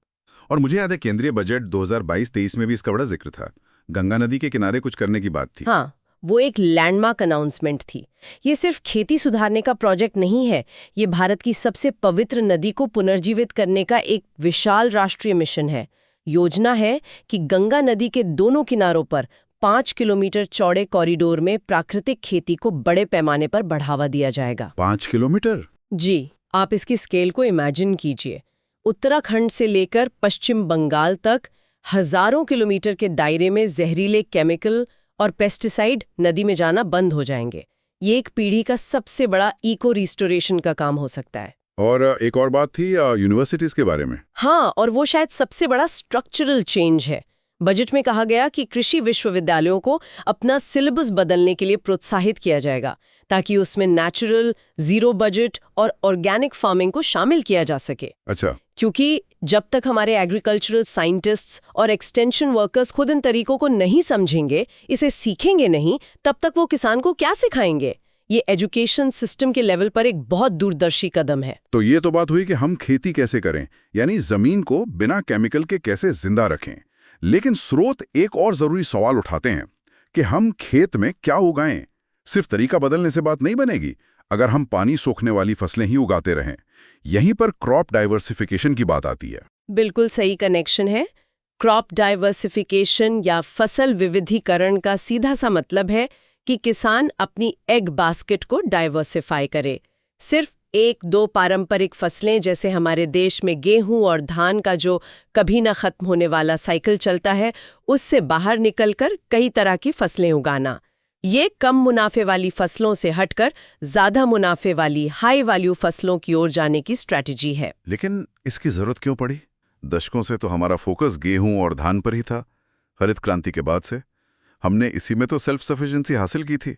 और मुझे याद है केंद्रीय बजट 2022-23 में भी इसका बड़ा जिक्र था। गंगा नदी के किनारे कुछ करने की बात थी। हाँ, वो एक लैंडमार्क अनाउंसमेंट थी। ये सिर्फ खेती सुधारने का प्रोजेक्ट नहीं है, ये भारत की सबसे पवित्र नदी को पुनर्जीवित करने का एक विशाल राष्ट्रीय मिशन है। योजना है कि गंगा नदी के दोनों किनारों पर 5 किलोमीटर चौड़े कॉरिडोर में प्राकृतिक खेती को बड़े पैमाने पर बढ़ावा दिया जाएगा। 5 किलोमीटर? जी, आप इसकी स्केल को इमेजिन कीजिए। उत्तराखंड से लेकर पश्चिम बंगाल तक हजारों किलोमीटर के दायरे में जहरीले केमिकल और पेस्टिसाइड नदी में जाना बंद हो जाएंगे। ये एक पीढ़ी का सबसे बड़ा इको रिस्टोरेशन का काम हो सकता है। और एक और बात थी यूनिवर्सिटीज के बारे में। हाँ, और वो शायद सबसे बड़ा स्ट्रक्चरल चेंज है। बजट में कहा गया कि कृषि विश्वविद्यालयों को अपना सिलेबस बदलने के लिए प्रोत्साहित किया जाएगा, ताकि उसमें नेचुरल, जीरो बजट और ऑर्गेनिक फार्मिंग को शामिल किया जा सके। अच्छा। क्योंकि जब तक हमारे एग्रीकल्चरल साइंटिस्ट्स और एक्सटेंशन वर्कर्स खुद इन तरीकों को नहीं समझेंगे, इसे सीखेंगे नहीं, तब तक वो किसान को क्या सिखाएंगे? ये एजुकेशन सिस्टम के लेवल पर एक बहुत दूरदर्शी कदम है। तो ये तो बात हुई कि हम खेती कैसे करें, यानी जमीन को बिना केमिकल के कैसे जिंदा रखें। लेकिन स्रोत एक और जरूरी सवाल उठाते हैं कि हम खेत में क्या उगाएं। सिर्फ तरीका बदलने से बात नहीं बनेगी अगर हम पानी सोखने वाली फसलें ही उगाते रहें। यहीं पर क्रॉप डाइवर्सिफिकेशन की बात आती है। बिल्कुल सही कनेक्शन है। क्रॉप डाइवर्सिफिकेशन या फसल विविधीकरण का सीधा सा मतलब है कि किसान अपनी एग बास्केट को डाइवर्सिफाई करे। सिर्फ 1-2 पारंपरिक फसलें, जैसे हमारे देश में गेहूं और धान का जो कभी ना खत्म होने वाला साइकिल चलता है, उससे बाहर निकलकर कई तरह की फसलें उगाना। ये कम मुनाफे वाली फसलों से हटकर ज्यादा मुनाफे वाली हाई वैल्यू फसलों की ओर जाने की स्ट्रैटेजी है। लेकिन इसकी जरूरत क्यों पड़ी? दशकों से तो हमारा फोकस गेहूं और धान पर ही था। हरित क्रांति के बाद से हमने इसी में तो सेल्फ सफिशिएंसी हासिल की थी।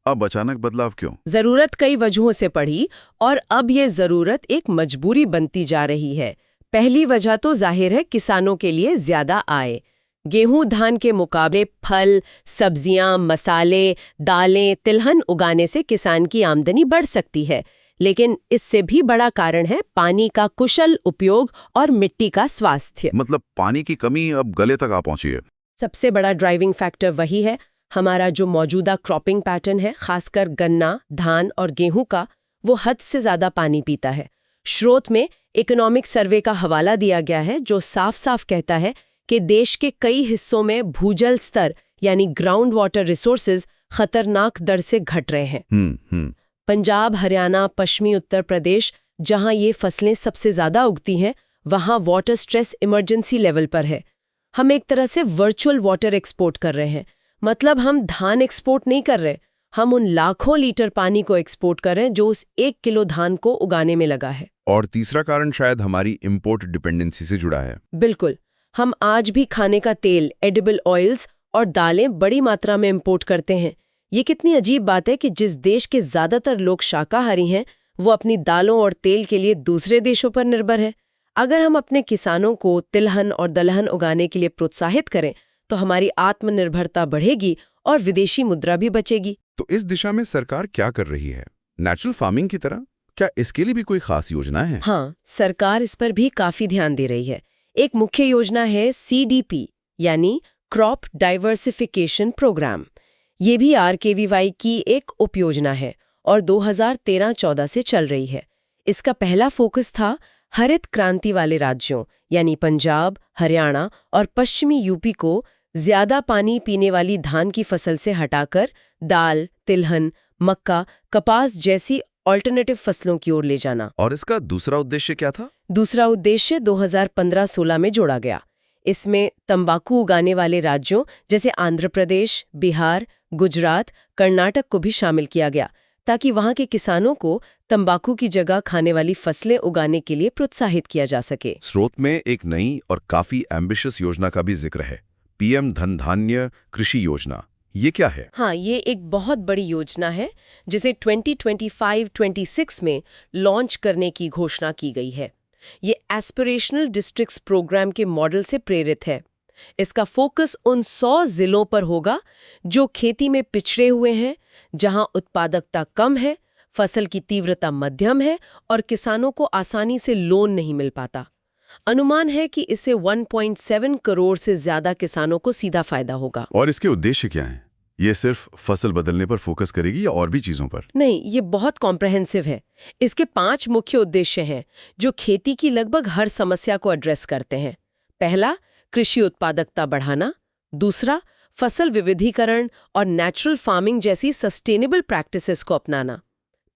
अब अचानक बदलाव क्यों? जरूरत कई वजहों से पड़ी और अब ये जरूरत एक मजबूरी बनती जा रही है। पहली वजह तो जाहिर है किसानों के लिए ज्यादा आय। गेहूं धान के मुकाबले फल, सब्जियां, मसाले, दालें, तिलहन उगाने से किसान की आमदनी बढ़ सकती है। लेकिन इससे भी बड़ा कारण है पानी का कुशल उपयोग और मिट्टी का स्वास्थ्य। मतलब पानी की कमी अब गले तक आ पहुंची है। सबसे बड़ा ड्राइविंग फैक्टर वही है। हमारा जो मौजूदा क्रॉपिंग पैटर्न है, खासकर गन्ना, धान और गेहूं का, वो हद से ज्यादा पानी पीता है। स्रोत में इकोनॉमिक सर्वे का हवाला दिया गया है, जो साफ साफ कहता है कि देश के कई हिस्सों में भूजल स्तर यानी ग्राउंड वाटर रिसोर्सेज खतरनाक दर से घट रहे हैं। पंजाब, हरियाणा, पश्चिमी उत्तर प्रदेश, जहां ये फसलें सबसे ज्यादा उगती हैं, वहां वाटर स्ट्रेस इमरजेंसी लेवल पर है। हम एक तरह से वर्चुअल वाटर एक्सपोर्ट कर रहे हैं। मतलब हम धान एक्सपोर्ट नहीं कर रहे, हम उन लाखों लीटर पानी को एक्सपोर्ट कर रहे हैं जो उस 1 किलो धान को उगाने में लगा है। और तीसरा कारण शायद हमारी इंपोर्ट डिपेंडेंसी से जुड़ा है। बिल्कुल, हम आज भी खाने का तेल, एडिबल ऑयल्स और दालें बड़ी मात्रा में इंपोर्ट करते हैं। ये कितनी अजीब बात है कि जिस देश के ज्यादातर लोग शाकाहारी हैं, वो अपनी दालों और तेल के लिए दूसरे देशों पर निर्भर है। अगर हम अपने किसानों को तिलहन और दलहन उगाने के लिए प्रोत्साहित करें तो हमारी आत्मनिर्भरता बढ़ेगी और विदेशी मुद्रा भी बचेगी। तो इस दिशा में सरकार क्या कर रही है? नेचुरल फार्मिंग की तरह? क्या इसके लिए भी कोई खास योजना है? हाँ, सरकार इस पर भी काफी ध्यान दे रही है। एक मुख्य योजना है CDP यानी क्रॉप डाइवर्सिफिकेशन प्रोग्राम। ये भी RKVY की एक उपयोजना है और 2013-14 से चल रही है। इसका पहला फोकस था हरित क्रांति वाले राज्यों यानी पंजाब, हरियाणा और पश्चिमी यूपी को ज्यादा पानी पीने वाली धान की फसल से हटाकर दाल, तिलहन, मक्का, कपास जैसी ऑल्टरनेटिव फसलों की ओर ले जाना। और इसका दूसरा उद्देश्य क्या था? दूसरा उद्देश्य 2015-16 में जोड़ा गया। इसमें तंबाकू उगाने वाले राज्यों जैसे आंध्र प्रदेश, बिहार, गुजरात, कर्नाटक को भी शामिल किया गया ताकि वहां के किसानों को तंबाकू की जगह खाने वाली फसलें उगाने के लिए प्रोत्साहित किया जा सके। स्रोत में एक नई और काफी एम्बिशियस योजना का भी जिक्र है, PM धन धान्य कृषि योजना। ये क्या है? हाँ, ये एक बहुत बड़ी योजना है जिसे 2025-26 में लॉन्च करने की घोषणा की गई है। ये एस्पिरेशनल डिस्ट्रिक्ट्स प्रोग्राम के मॉडल से प्रेरित है। इसका फोकस उन 100 जिलों पर होगा जो खेती में पिछड़े हुए हैं, जहां उत्पादकता कम है, फसल की तीव्रता मध्यम है और किसानों को आसानी से लोन नहीं मिल पाता। अनुमान है कि इससे 1.7 करोड़ से ज्यादा किसानों को सीधा फायदा होगा। और इसके उद्देश्य क्या हैं? ये सिर्फ फसल बदलने पर फोकस करेगी या और भी चीजों पर? नहीं, ये बहुत कॉम्प्रहेंसिव है। इसके 5 मुख्य उद्देश्य हैं जो खेती की लगभग हर समस्या को एड्रेस करते हैं। पहला, कृषि उत्पादकता बढ़ाना। दूसरा, फसल विविधीकरण और नेचुरल फार्मिंग जैसी सस्टेनेबल प्रैक्टिसेस को अपनाना।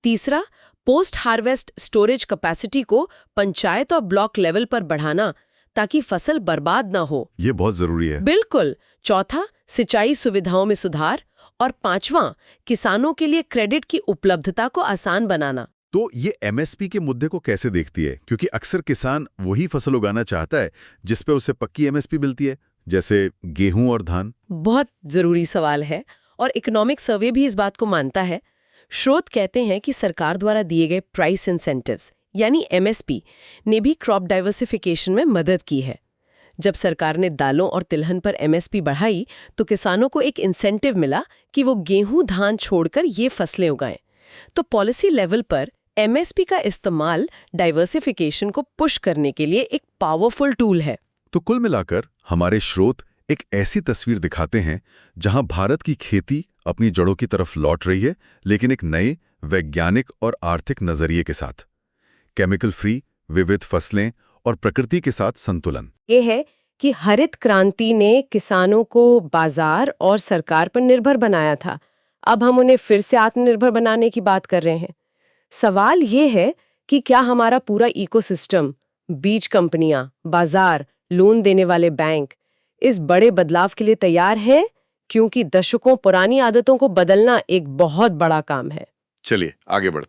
तीसरा, पोस्ट हार्वेस्ट स्टोरेज कैपेसिटी को पंचायत और ब्लॉक लेवल पर बढ़ाना ताकि फसल बर्बाद ना हो। ये बहुत जरूरी है। बिल्कुल। चौथा, सिंचाई सुविधाओं में सुधार। और पांचवां, किसानों के लिए क्रेडिट की उपलब्धता को आसान बनाना। तो ये MSP के मुद्दे को कैसे देखती है? क्योंकि अक्सर किसान वही फसल उगाना चाहता है जिस पे उसे पक्की MSP मिलती है, जैसे गेहूं और धान। बहुत जरूरी सवाल है और इकोनॉमिक सर्वे भी इस बात को मानता है। स्रोत कहते हैं कि सरकार द्वारा दिए गए प्राइस इंसेंटिव्स यानी MSP ने भी क्रॉप डाइवर्सिफिकेशन में मदद की है। जब सरकार ने दालों और तिलहन पर MSP बढ़ाई तो किसानों को एक इंसेंटिव मिला कि वो गेहूं धान छोड़कर ये फसलें उगाएं। तो पॉलिसी लेवल पर MSP का इस्तेमाल डाइवर्सिफिकेशन को पुश करने के लिए एक पावरफुल टूल है। तो कुल मिलाकर हमारे स्रोत एक ऐसी तस्वीर दिखाते हैं जहां भारत की खेती अपनी जड़ों की तरफ लौट रही है, लेकिन एक नए वैज्ञानिक और आर्थिक नजरिए के साथ। केमिकल फ्री, विविध फसलें और प्रकृति के साथ संतुलन। ये है कि हरित क्रांति ने किसानों को बाजार और सरकार पर निर्भर बनाया था। अब हम उन्हें फिर से आत्मनिर्भर बनाने की बात कर रहे हैं। सवाल ये है कि क्या हमारा पूरा इकोसिस्टम, बीज कंपनियां, बाजार, लोन देने वाले बैंक इस बड़े बदलाव के लिए तैयार हैं? क्योंकि दशकों पुरानी आदतों को बदलना एक बहुत बड़ा काम है। चलिए आगे बढ़ते हैं।